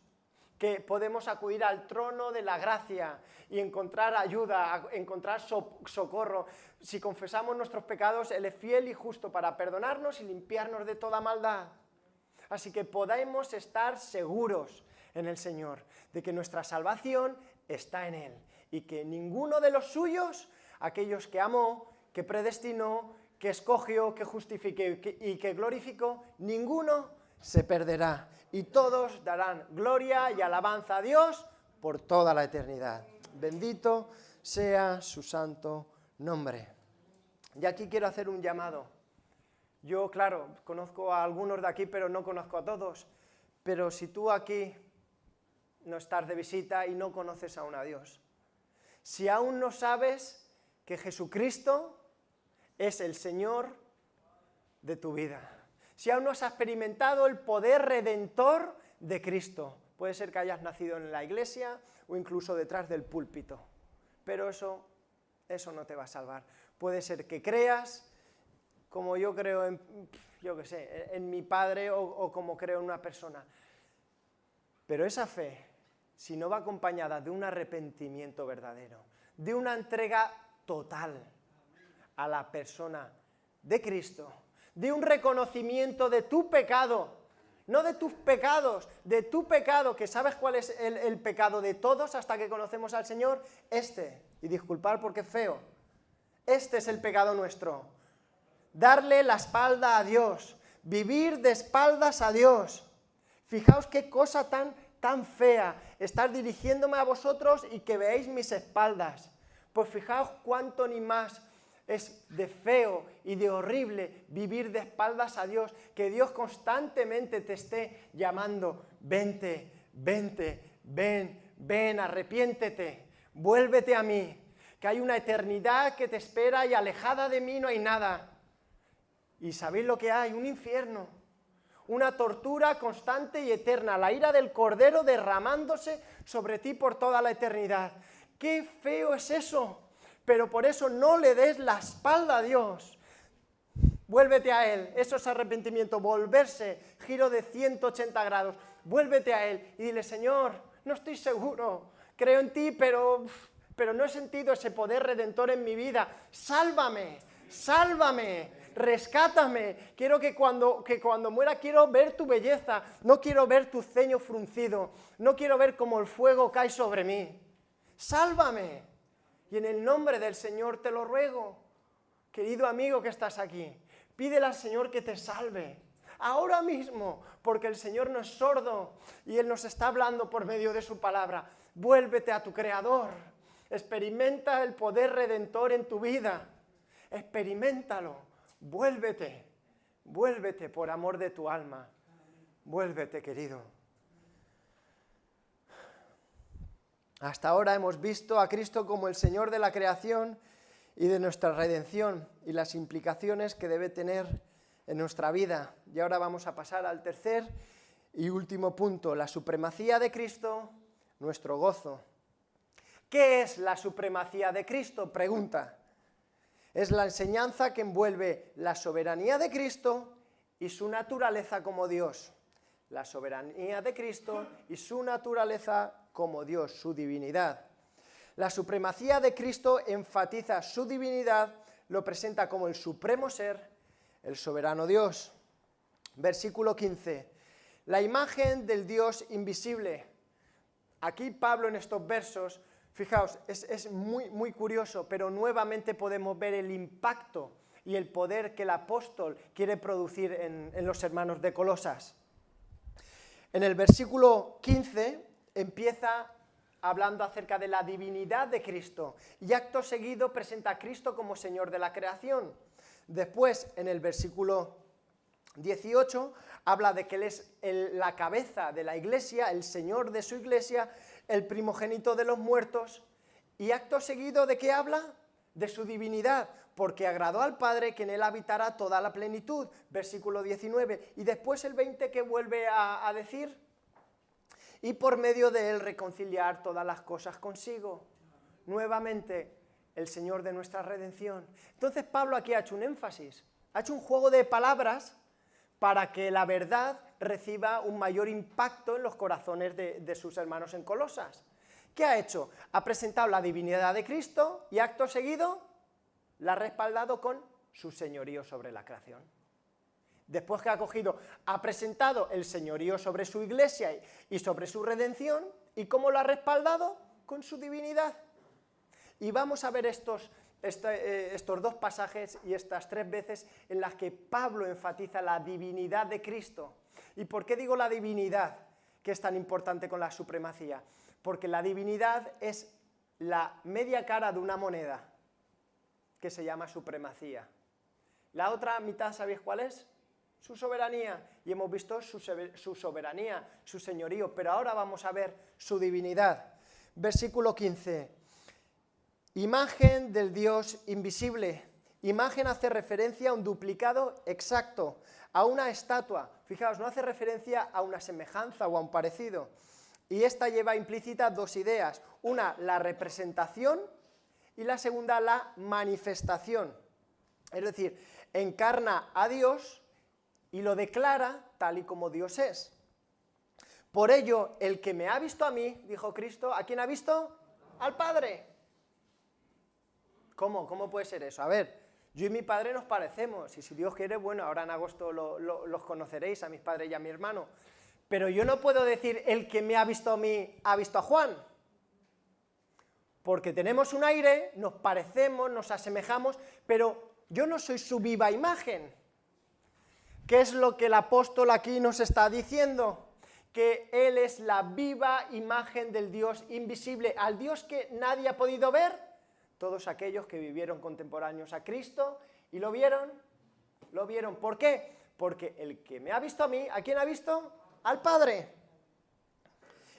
que podemos acudir al trono de la gracia y encontrar ayuda, encontrar socorro. Si confesamos nuestros pecados, Él es fiel y justo para perdonarnos y limpiarnos de toda maldad. Así que podemos estar seguros en el Señor, de que nuestra salvación está en Él y que ninguno de los suyos, aquellos que amó, que predestinó, que escogió, que justificó y que glorificó, ninguno se perderá y todos darán gloria y alabanza a Dios por toda la eternidad. Bendito sea su santo nombre. Y aquí quiero hacer un llamado. Yo, claro, conozco a algunos de aquí, pero no conozco a todos. Pero si tú aquí no estás de visita y no conoces aún a Dios, si aún no sabes que Jesucristo es el Señor de tu vida, si aún no has experimentado el poder redentor de Cristo, puede ser que hayas nacido en la iglesia o incluso detrás del púlpito, pero eso no te va a salvar. Puede ser que creas, como yo creo en mi Padre o como creo en una persona, pero esa fe, si no va acompañada de un arrepentimiento verdadero, de una entrega total a la persona de Cristo, de un reconocimiento de tu pecado, no de tus pecados, de tu pecado, que sabes cuál es el pecado de todos hasta que conocemos al Señor, y disculpad porque es feo, este es el pecado nuestro, darle la espalda a Dios, vivir de espaldas a Dios. Fijaos qué cosa tan fea, estar dirigiéndome a vosotros y que veáis mis espaldas. Pues fijaos cuánto ni más es de feo y de horrible vivir de espaldas a Dios, que Dios constantemente te esté llamando, vente, ven, arrepiéntete, vuélvete a mí, que hay una eternidad que te espera y alejada de mí no hay nada. ¿Y sabéis lo que hay? Un infierno. Una tortura constante y eterna, la ira del Cordero derramándose sobre ti por toda la eternidad. ¡Qué feo es eso! Pero por eso no le des la espalda a Dios. Vuélvete a Él, eso es arrepentimiento, volverse, giro de 180 grados. Vuélvete a Él y dile, Señor, no estoy seguro, creo en ti, pero no he sentido ese poder redentor en mi vida. Sálvame, rescátame, quiero que cuando muera quiero ver tu belleza, no quiero ver tu ceño fruncido, no quiero ver cómo el fuego cae sobre mí. Sálvame. Y en el nombre del Señor te lo ruego, querido amigo que estás aquí, pídele al Señor que te salve, ahora mismo, porque el Señor no es sordo y Él nos está hablando por medio de su palabra. Vuélvete a tu Creador, experimenta el poder redentor en tu vida, experiméntalo, vuélvete por amor de tu alma, vuélvete, querido. Hasta ahora hemos visto a Cristo como el Señor de la creación y de nuestra redención y las implicaciones que debe tener en nuestra vida. Y ahora vamos a pasar al tercer y último punto, la supremacía de Cristo, nuestro gozo. ¿Qué es la supremacía de Cristo? Pregunta. Es la enseñanza que envuelve la soberanía de Cristo y su naturaleza como Dios. La soberanía de Cristo y su naturaleza como Dios, su divinidad. La supremacía de Cristo enfatiza su divinidad, lo presenta como el supremo ser, el soberano Dios. Versículo 15. La imagen del Dios invisible. Aquí Pablo en estos versos, fijaos, es muy curioso, pero nuevamente podemos ver el impacto y el poder que el apóstol quiere producir en los hermanos de Colosas. En el versículo 15 empieza hablando acerca de la divinidad de Cristo y acto seguido presenta a Cristo como Señor de la creación. Después, en el versículo 18, habla de que Él es la cabeza de la iglesia, el Señor de su iglesia, el primogénito de los muertos. Y acto seguido, ¿de qué habla? De su divinidad, porque agradó al Padre que en Él habitará toda la plenitud. Versículo 19. Y después el 20 que vuelve a decir, y por medio de Él reconciliar todas las cosas consigo. Nuevamente, el Señor de nuestra redención. Entonces Pablo aquí ha hecho un énfasis, ha hecho un juego de palabras para que la verdad reciba un mayor impacto en los corazones de sus hermanos en Colosas. ¿Qué ha hecho? Ha presentado la divinidad de Cristo y acto seguido la ha respaldado con su señorío sobre la creación. Después que ha presentado el señorío sobre su iglesia y sobre su redención. ¿Y cómo lo ha respaldado? Con su divinidad. Y vamos a ver estos dos pasajes y estas 3 veces en las que Pablo enfatiza la divinidad de Cristo. ¿Y por qué digo la divinidad, que es tan importante con la supremacía? Porque la divinidad es la media cara de una moneda, que se llama supremacía. La otra mitad, ¿sabéis cuál es? Su soberanía. Y hemos visto su soberanía, su señorío, pero ahora vamos a ver su divinidad. Versículo 15. Imagen del Dios invisible. Imagen hace referencia a un duplicado exacto, a una estatua. Fijaos, no hace referencia a una semejanza o a un parecido. Y esta lleva implícita 2 ideas. Una, la representación, y la segunda, la manifestación. Es decir, encarna a Dios y lo declara tal y como Dios es. Por ello, el que me ha visto a mí, dijo Cristo, ¿a quién ha visto? Al Padre. ¿Cómo? ¿Cómo puede ser eso? A ver, yo y mi padre nos parecemos, y si Dios quiere, bueno, ahora en agosto los conoceréis, a mis padres y a mi hermano. Pero yo no puedo decir, el que me ha visto a mí, ha visto a Juan. Porque tenemos un aire, nos parecemos, nos asemejamos, pero yo no soy su viva imagen. ¿Qué es lo que el apóstol aquí nos está diciendo? Que él es la viva imagen del Dios invisible, al Dios que nadie ha podido ver. Todos aquellos que vivieron contemporáneos a Cristo y lo vieron. ¿Por qué? Porque el que me ha visto a mí, ¿a quién ha visto? Al Padre.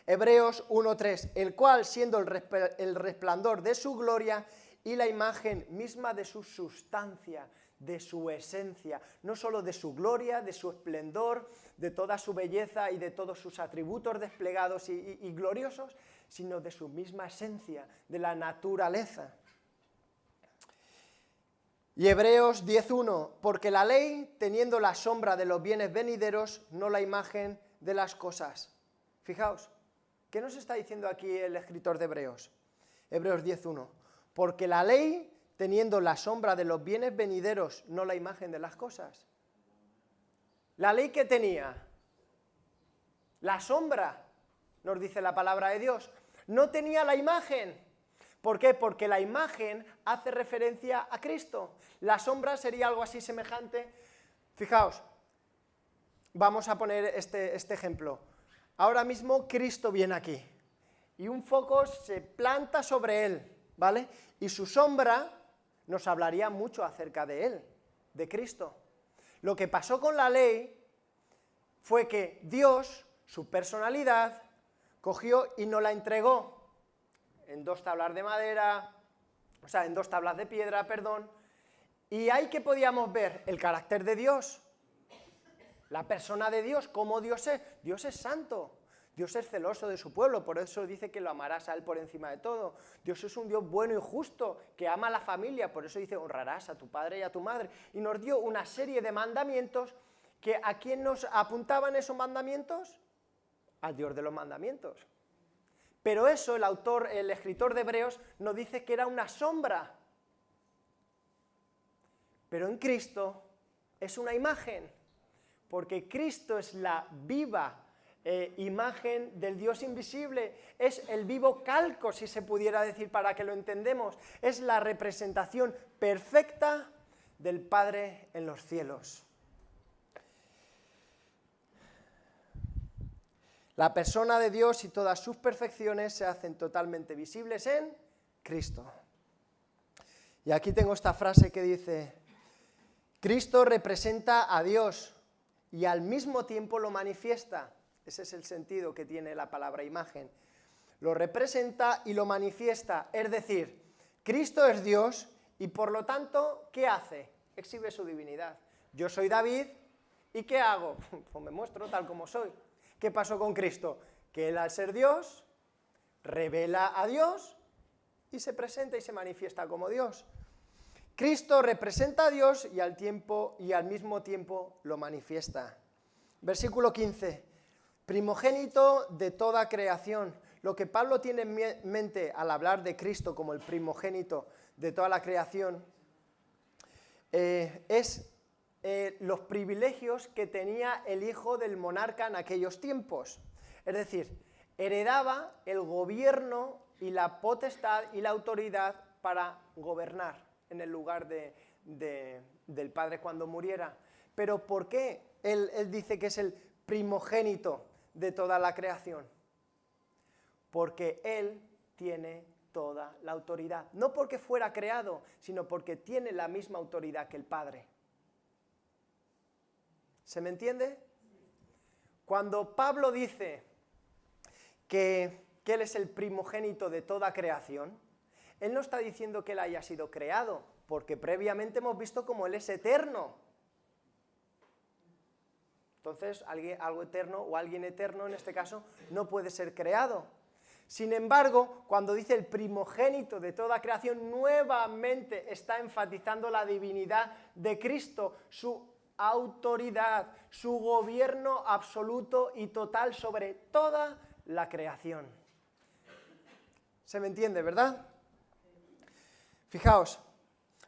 Hebreos 1:3, el cual, siendo el resplandor de su gloria y la imagen misma de su sustancia, de su esencia, no solo de su gloria, de su esplendor, de toda su belleza y de todos sus atributos desplegados y gloriosos, sino de su misma esencia, de la naturaleza. Y Hebreos 10:1, porque la ley, teniendo la sombra de los bienes venideros, no la imagen de las cosas. Fijaos, ¿qué nos está diciendo aquí el escritor de Hebreos? Hebreos 10:1, porque la ley, teniendo la sombra de los bienes venideros, no la imagen de las cosas. La ley que tenía, la sombra, nos dice la palabra de Dios, no tenía la imagen. ¿Por qué? Porque la imagen hace referencia a Cristo. La sombra sería algo así semejante. Fijaos, vamos a poner este ejemplo. Ahora mismo Cristo viene aquí y un foco se planta sobre él, ¿vale? Y su sombra nos hablaría mucho acerca de él, de Cristo. Lo que pasó con la ley fue que Dios, su personalidad, cogió y nos la entregó en 2 tablas de madera, o sea, en 2 tablas de piedra, perdón, y ahí que podíamos ver el carácter de Dios, la persona de Dios, cómo Dios es santo, Dios es celoso de su pueblo, por eso dice que lo amarás a él por encima de todo. Dios es un Dios bueno y justo, que ama a la familia, por eso dice honrarás a tu padre y a tu madre, y nos dio una serie de mandamientos que ¿a quién nos apuntaban esos mandamientos? Al Dios de los mandamientos. Pero eso el escritor de Hebreos nos dice que era una sombra. Pero en Cristo es una imagen, porque Cristo es la viva imagen del Dios invisible, es el vivo calco, si se pudiera decir, para que lo entendemos, es la representación perfecta del Padre en los cielos. La persona de Dios y todas sus perfecciones se hacen totalmente visibles en Cristo. Y aquí tengo esta frase que dice, Cristo representa a Dios y al mismo tiempo lo manifiesta. Ese es el sentido que tiene la palabra imagen. Lo representa y lo manifiesta, es decir, Cristo es Dios y por lo tanto, ¿qué hace? Exhibe su divinidad. Yo soy David y ¿qué hago? Pues me muestro tal como soy. ¿Qué pasó con Cristo? Que él al ser Dios, revela a Dios y se presenta y se manifiesta como Dios. Cristo representa a Dios y al mismo tiempo lo manifiesta. Versículo 15. Primogénito de toda creación. Lo que Pablo tiene en mente al hablar de Cristo como el primogénito de toda la creación es los privilegios que tenía el hijo del monarca en aquellos tiempos. Es decir, heredaba el gobierno y la potestad y la autoridad para gobernar en el lugar del padre cuando muriera. Pero ¿por qué él dice que es el primogénito de toda la creación? Porque él tiene toda la autoridad. No porque fuera creado, sino porque tiene la misma autoridad que el Padre. ¿Se me entiende? Cuando Pablo dice que él es el primogénito de toda creación, él no está diciendo que él haya sido creado, porque previamente hemos visto cómo él es eterno. Entonces, algo eterno o alguien eterno, en este caso, no puede ser creado. Sin embargo, cuando dice el primogénito de toda creación, nuevamente está enfatizando la divinidad de Cristo, su autoridad, su gobierno absoluto y total sobre toda la creación. ¿Se me entiende, verdad? Fijaos,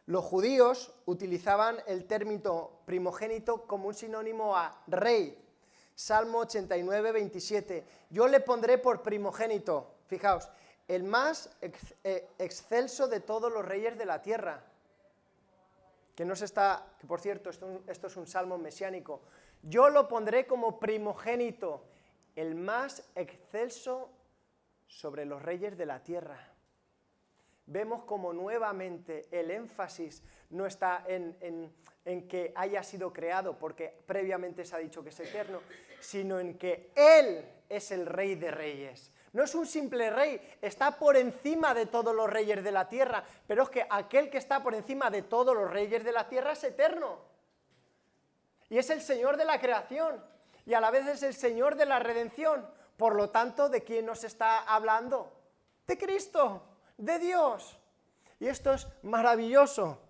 los judíos utilizaban el término primogénito como un sinónimo a rey. Salmo 89, 27. Yo le pondré por primogénito, fijaos, el más excelso de todos los reyes de la tierra. Que por cierto, esto es un salmo mesiánico. Yo lo pondré como primogénito, el más excelso sobre los reyes de la tierra. Vemos como nuevamente el énfasis no está en que haya sido creado, porque previamente se ha dicho que es eterno, sino en que Él es el Rey de Reyes. No es un simple rey, está por encima de todos los reyes de la tierra, pero es que aquel que está por encima de todos los reyes de la tierra es eterno. Y es el Señor de la creación, y a la vez es el Señor de la redención. Por lo tanto, ¿de quién nos está hablando? De Cristo, de Dios. Y esto es maravilloso.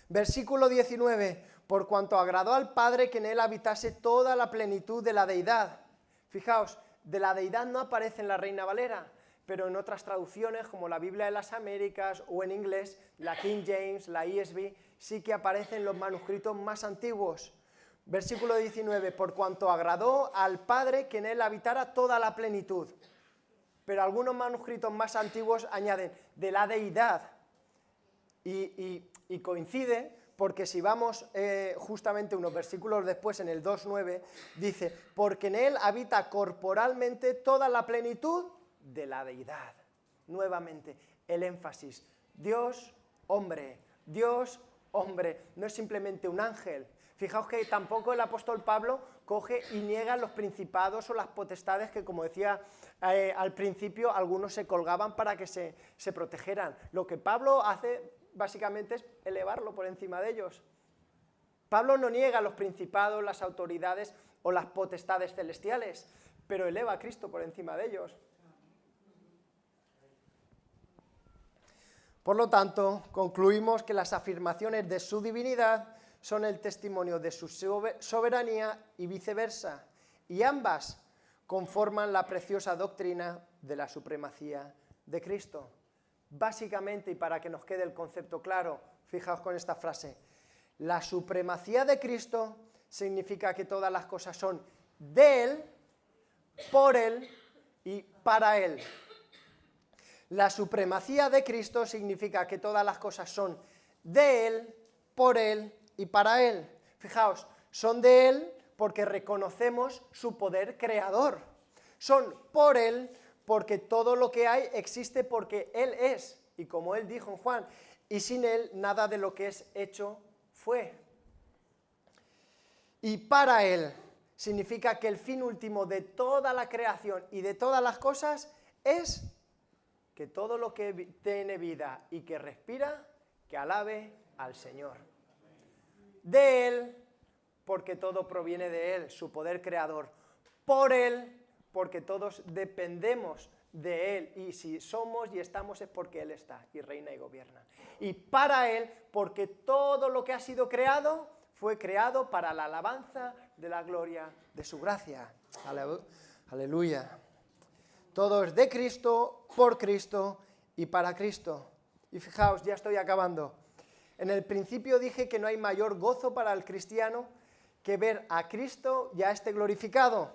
Versículo 19, por cuanto agradó al Padre que en él habitase toda la plenitud de la deidad. Fijaos, de la deidad no aparece en la Reina Valera, pero en otras traducciones, como la Biblia de las Américas o en inglés, la King James, la ESV, sí que aparecen los manuscritos más antiguos. Versículo 19, por cuanto agradó al Padre que en él habitara toda la plenitud. Pero algunos manuscritos más antiguos añaden de la deidad. Y coincide, porque si vamos justamente unos versículos después, en el 2.9, dice, porque en él habita corporalmente toda la plenitud de la deidad. Nuevamente, el énfasis, Dios, hombre, no es simplemente un ángel. Fijaos que tampoco el apóstol Pablo coge y niega los principados o las potestades que, como decía al principio, algunos se colgaban para que se protegeran. Lo que Pablo hace básicamente es elevarlo por encima de ellos. Pablo no niega los principados, las autoridades o las potestades celestiales, pero eleva a Cristo por encima de ellos. Por lo tanto, concluimos que las afirmaciones de su divinidad son el testimonio de su soberanía y viceversa, y ambas conforman la preciosa doctrina de la supremacía de Cristo. Básicamente, y para que nos quede el concepto claro, fijaos con esta frase, la supremacía de Cristo significa que todas las cosas son de Él, por Él y para Él. La supremacía de Cristo significa que todas las cosas son de Él, por Él y para Él. Fijaos, son de Él porque reconocemos su poder creador. Son por Él porque todo lo que hay existe porque Él es. Y como Él dijo en Juan, y sin Él nada de lo que es hecho fue. Y para Él significa que el fin último de toda la creación y de todas las cosas es que todo lo que tiene vida y que respira, que alabe al Señor. De Él, porque todo proviene de Él, su poder creador. Por Él, porque todos dependemos de Él. Y si somos y estamos es porque Él está y reina y gobierna. Y para Él, porque todo lo que ha sido creado fue creado para la alabanza de la gloria de su gracia. Aleluya. Todo es de Cristo, por Cristo y para Cristo. Y fijaos, ya estoy acabando. En el principio dije que no hay mayor gozo para el cristiano que ver a Cristo y a este glorificado.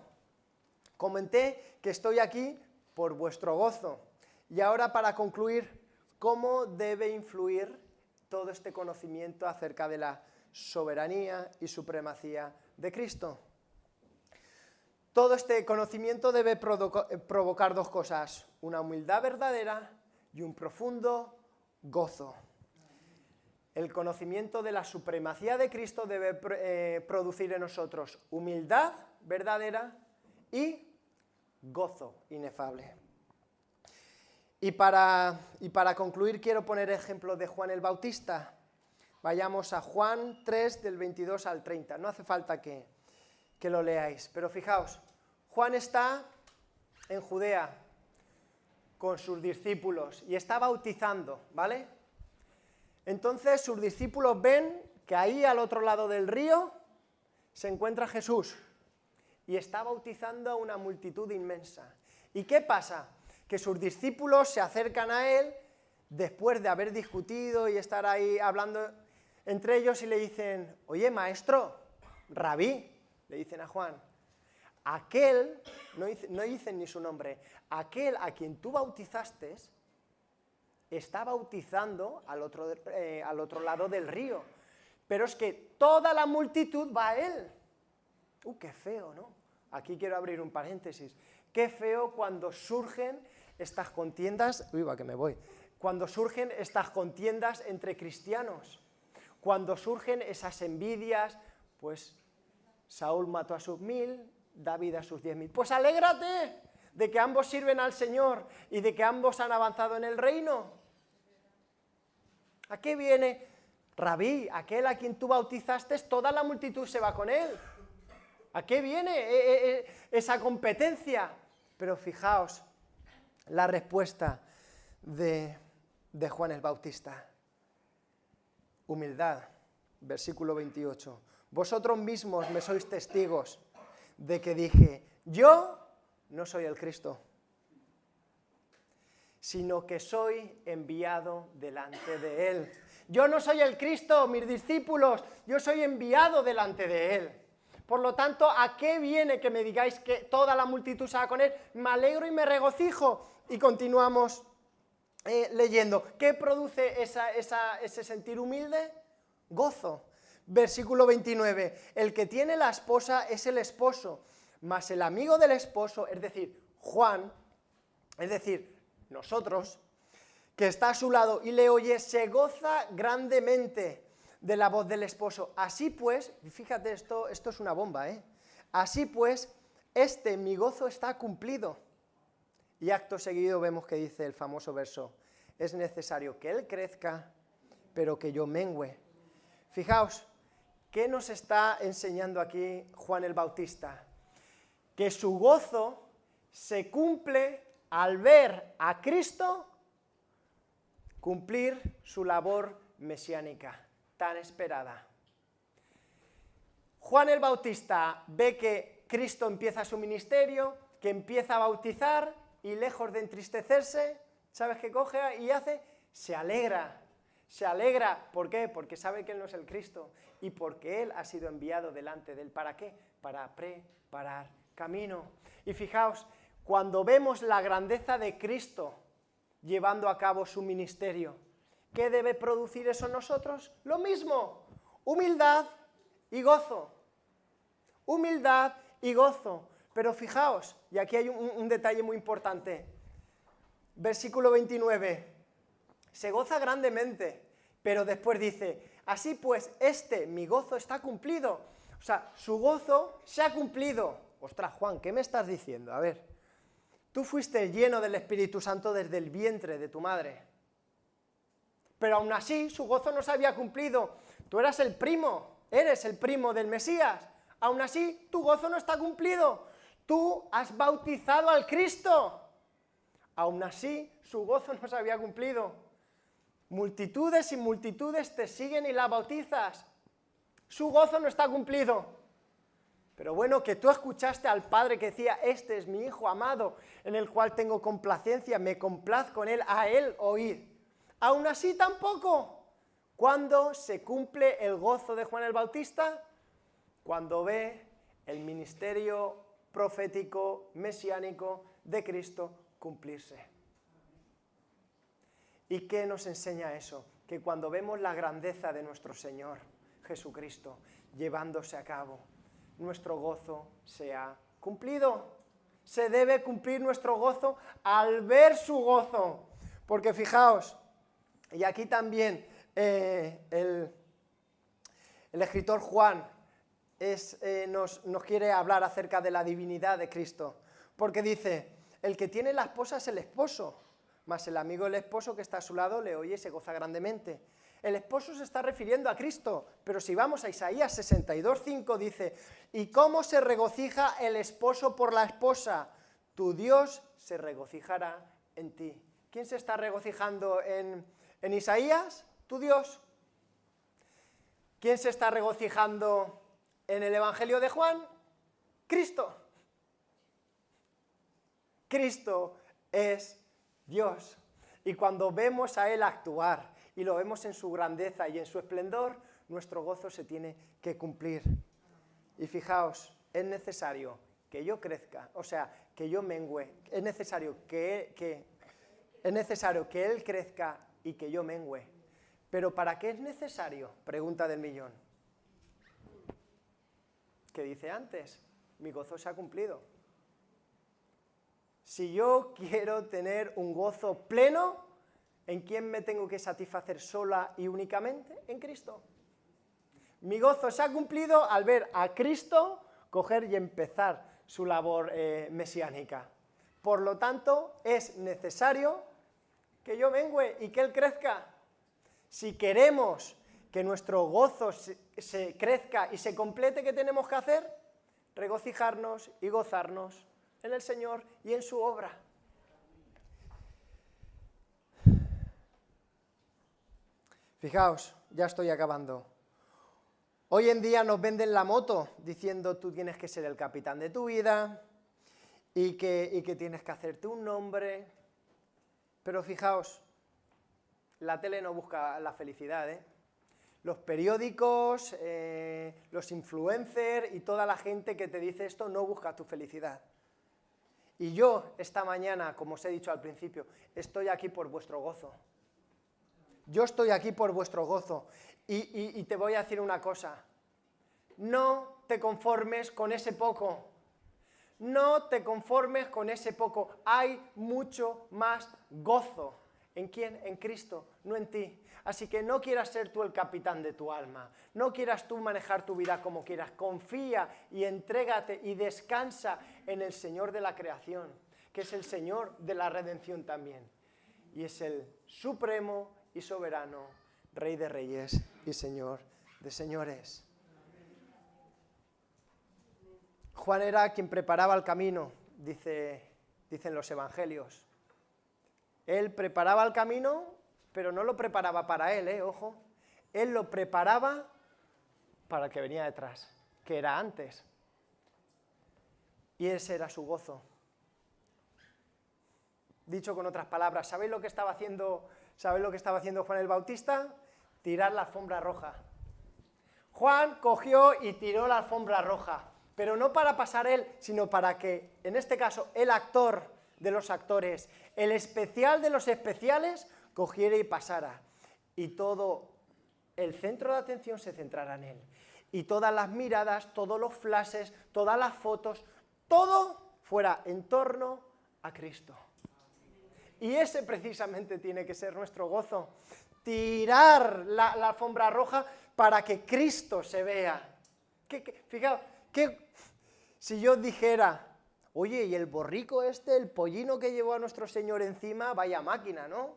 Comenté que estoy aquí por vuestro gozo. Y ahora, para concluir, ¿cómo debe influir todo este conocimiento acerca de la soberanía y supremacía de Cristo? Todo este conocimiento debe provocar dos cosas: una humildad verdadera y un profundo gozo. El conocimiento de la supremacía de Cristo debe producir en nosotros humildad verdadera y gozo inefable. Y para concluir quiero poner ejemplo de Juan el Bautista. Vayamos a Juan 3, del 22 al 30. No hace falta que lo leáis, pero fijaos, Juan está en Judea con sus discípulos y está bautizando, ¿vale? Entonces sus discípulos ven que ahí al otro lado del río se encuentra Jesús y está bautizando a una multitud inmensa. ¿Y qué pasa? Que sus discípulos se acercan a él después de haber discutido y estar ahí hablando entre ellos y le dicen: oye, maestro, rabí, le dicen a Juan, aquel, no dicen ni su nombre, aquel a quien tú bautizaste está bautizando al otro lado del río, pero es que toda la multitud va a él. Qué feo, ¿no? Aquí quiero abrir un paréntesis. Qué feo cuando surgen estas contiendas, cuando surgen estas contiendas entre cristianos, cuando surgen esas envidias, pues Saúl mató a sus 1000, David a sus 10.000. Pues alégrate de que ambos sirven al Señor y de que ambos han avanzado en el reino. ¿A qué viene? Rabí, aquel a quien tú bautizaste, toda la multitud se va con él. ¿A qué viene esa competencia? Pero fijaos la respuesta de Juan el Bautista. Humildad, versículo 28. Vosotros mismos me sois testigos de que dije, yo no soy el Cristo, sino que soy enviado delante de él. Yo no soy el Cristo, mis discípulos, yo soy enviado delante de él. Por lo tanto, ¿a qué viene que me digáis que toda la multitud se va con él? Me alegro y me regocijo. Y continuamos leyendo. ¿Qué produce ese sentir humilde? Gozo. Versículo 29. El que tiene la esposa es el esposo, mas el amigo del esposo, es decir, Juan, es decir, nosotros, que está a su lado y le oye, se goza grandemente de la voz del esposo. Así pues, fíjate, esto es una bomba, ¿eh? Así pues, mi gozo está cumplido. Y acto seguido vemos que dice el famoso verso, es necesario que él crezca, pero que yo mengüe. Fijaos, ¿qué nos está enseñando aquí Juan el Bautista? Que su gozo se cumple al ver a Cristo cumplir su labor mesiánica tan esperada. Juan el Bautista ve que Cristo empieza su ministerio, que empieza a bautizar y lejos de entristecerse, ¿sabes qué coge y hace? Se alegra. Se alegra. ¿Por qué? Porque sabe que él no es el Cristo y porque él ha sido enviado delante de él. ¿Para qué? Para preparar camino. Y fijaos, cuando vemos la grandeza de Cristo llevando a cabo su ministerio, ¿qué debe producir eso en nosotros? Lo mismo, humildad y gozo. Humildad y gozo. Pero fijaos, y aquí hay un detalle muy importante. Versículo 29. Se goza grandemente, pero después dice, así pues, mi gozo está cumplido. O sea, su gozo se ha cumplido. Ostras, Juan, ¿qué me estás diciendo? A ver, tú fuiste lleno del Espíritu Santo desde el vientre de tu madre. Pero aún así, su gozo no se había cumplido. Tú eres el primo del Mesías. Aún así, tu gozo no está cumplido. Tú has bautizado al Cristo. Aún así, su gozo no se había cumplido. Multitudes y multitudes te siguen y la bautizas. Su gozo no está cumplido. Pero bueno, que tú escuchaste al Padre que decía, este es mi Hijo amado, en el cual tengo complacencia, me complazco en él, a él oír. Aún así tampoco. ¿Cuándo se cumple el gozo de Juan el Bautista? Cuando ve el ministerio profético, mesiánico de Cristo cumplirse. ¿Y qué nos enseña eso? Que cuando vemos la grandeza de nuestro Señor Jesucristo llevándose a cabo, nuestro gozo se ha cumplido. Se debe cumplir nuestro gozo al ver su gozo. Porque fijaos, y aquí también el escritor Juan nos quiere hablar acerca de la divinidad de Cristo. Porque dice, el que tiene la esposa es el esposo, mas el amigo del esposo que está a su lado le oye y se goza grandemente. El esposo se está refiriendo a Cristo, pero si vamos a Isaías 62:5 dice, ¿y cómo se regocija el esposo por la esposa? Tu Dios se regocijará en ti. ¿Quién se está regocijando en Isaías? Tu Dios. ¿Quién se está regocijando en el Evangelio de Juan? Cristo. Cristo es Dios. Y cuando vemos a Él actuar y lo vemos en su grandeza y en su esplendor, nuestro gozo se tiene que cumplir. Y fijaos, es necesario que yo crezca, o sea, que yo mengüe, es necesario que Él crezca y que yo mengüe. ¿Pero para qué es necesario? Pregunta del millón. ¿Qué dice antes? Mi gozo se ha cumplido. Si yo quiero tener un gozo pleno, ¿en quién me tengo que satisfacer sola y únicamente? En Cristo. Mi gozo se ha cumplido al ver a Cristo coger y empezar su labor mesiánica. Por lo tanto, es necesario que yo mengüe y que Él crezca. Si queremos que nuestro gozo se crezca y se complete, ¿qué tenemos que hacer? Regocijarnos y gozarnos en el Señor y en su obra. Fijaos, ya estoy acabando. Hoy en día nos venden la moto diciendo tú tienes que ser el capitán de tu vida y que tienes que hacerte un nombre. Pero fijaos, la tele no busca la felicidad, ¿eh? Los periódicos, los influencers y toda la gente que te dice esto no busca tu felicidad. Y yo esta mañana, como os he dicho al principio, estoy aquí por vuestro gozo. Yo estoy aquí por vuestro gozo. Y te voy a decir una cosa. No te conformes con ese poco. No te conformes con ese poco. Hay mucho más gozo. ¿En quién? En Cristo, no en ti. Así que no quieras ser tú el capitán de tu alma. No quieras tú manejar tu vida como quieras. Confía y entrégate y descansa en el Señor de la creación, que es el Señor de la redención también. Y es el supremo y soberano, Rey de reyes y Señor de señores. Juan era quien preparaba el camino, dicen los evangelios. Él preparaba el camino, pero no lo preparaba para él, ojo. Él lo preparaba para el que venía detrás, que era antes. Y ese era su gozo. Dicho con otras palabras, ¿sabéis lo que estaba haciendo Juan el Bautista? Tirar la alfombra roja. Juan cogió y tiró la alfombra roja, pero no para pasar él, sino para que, en este caso, el actor de los actores, el especial de los especiales, cogiera y pasara. Y todo el centro de atención se centrara en él. Y todas las miradas, todos los flashes, todas las fotos, todo fuera en torno a Cristo. Y ese precisamente tiene que ser nuestro gozo. Tirar la alfombra roja para que Cristo se vea. Fijaos, si yo dijera, oye, y el borrico el pollino que llevó a nuestro Señor encima, vaya máquina, ¿no?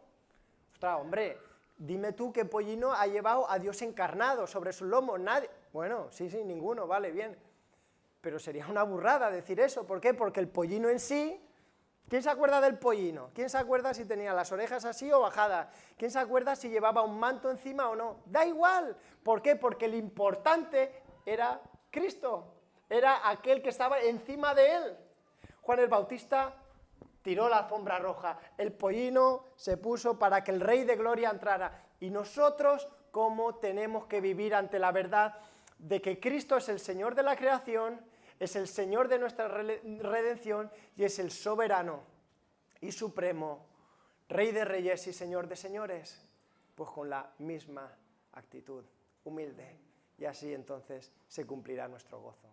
Ostras, hombre, dime tú qué pollino ha llevado a Dios encarnado sobre sus lomos. Nadie. Bueno, sí, ninguno, vale, bien. Pero sería una burrada decir eso. ¿Por qué? Porque el pollino en sí... ¿Quién se acuerda del pollino? ¿Quién se acuerda si tenía las orejas así o bajadas? ¿Quién se acuerda si llevaba un manto encima o no? Da igual. ¿Por qué? Porque lo importante era Cristo. Era aquel que estaba encima de él. Juan el Bautista tiró la alfombra roja. El pollino se puso para que el Rey de Gloria entrara. Y nosotros, cómo tenemos que vivir ante la verdad de que Cristo es el Señor de la creación, es el Señor de nuestra redención y es el soberano y supremo, Rey de reyes y Señor de señores, pues con la misma actitud, humilde, y así entonces se cumplirá nuestro gozo.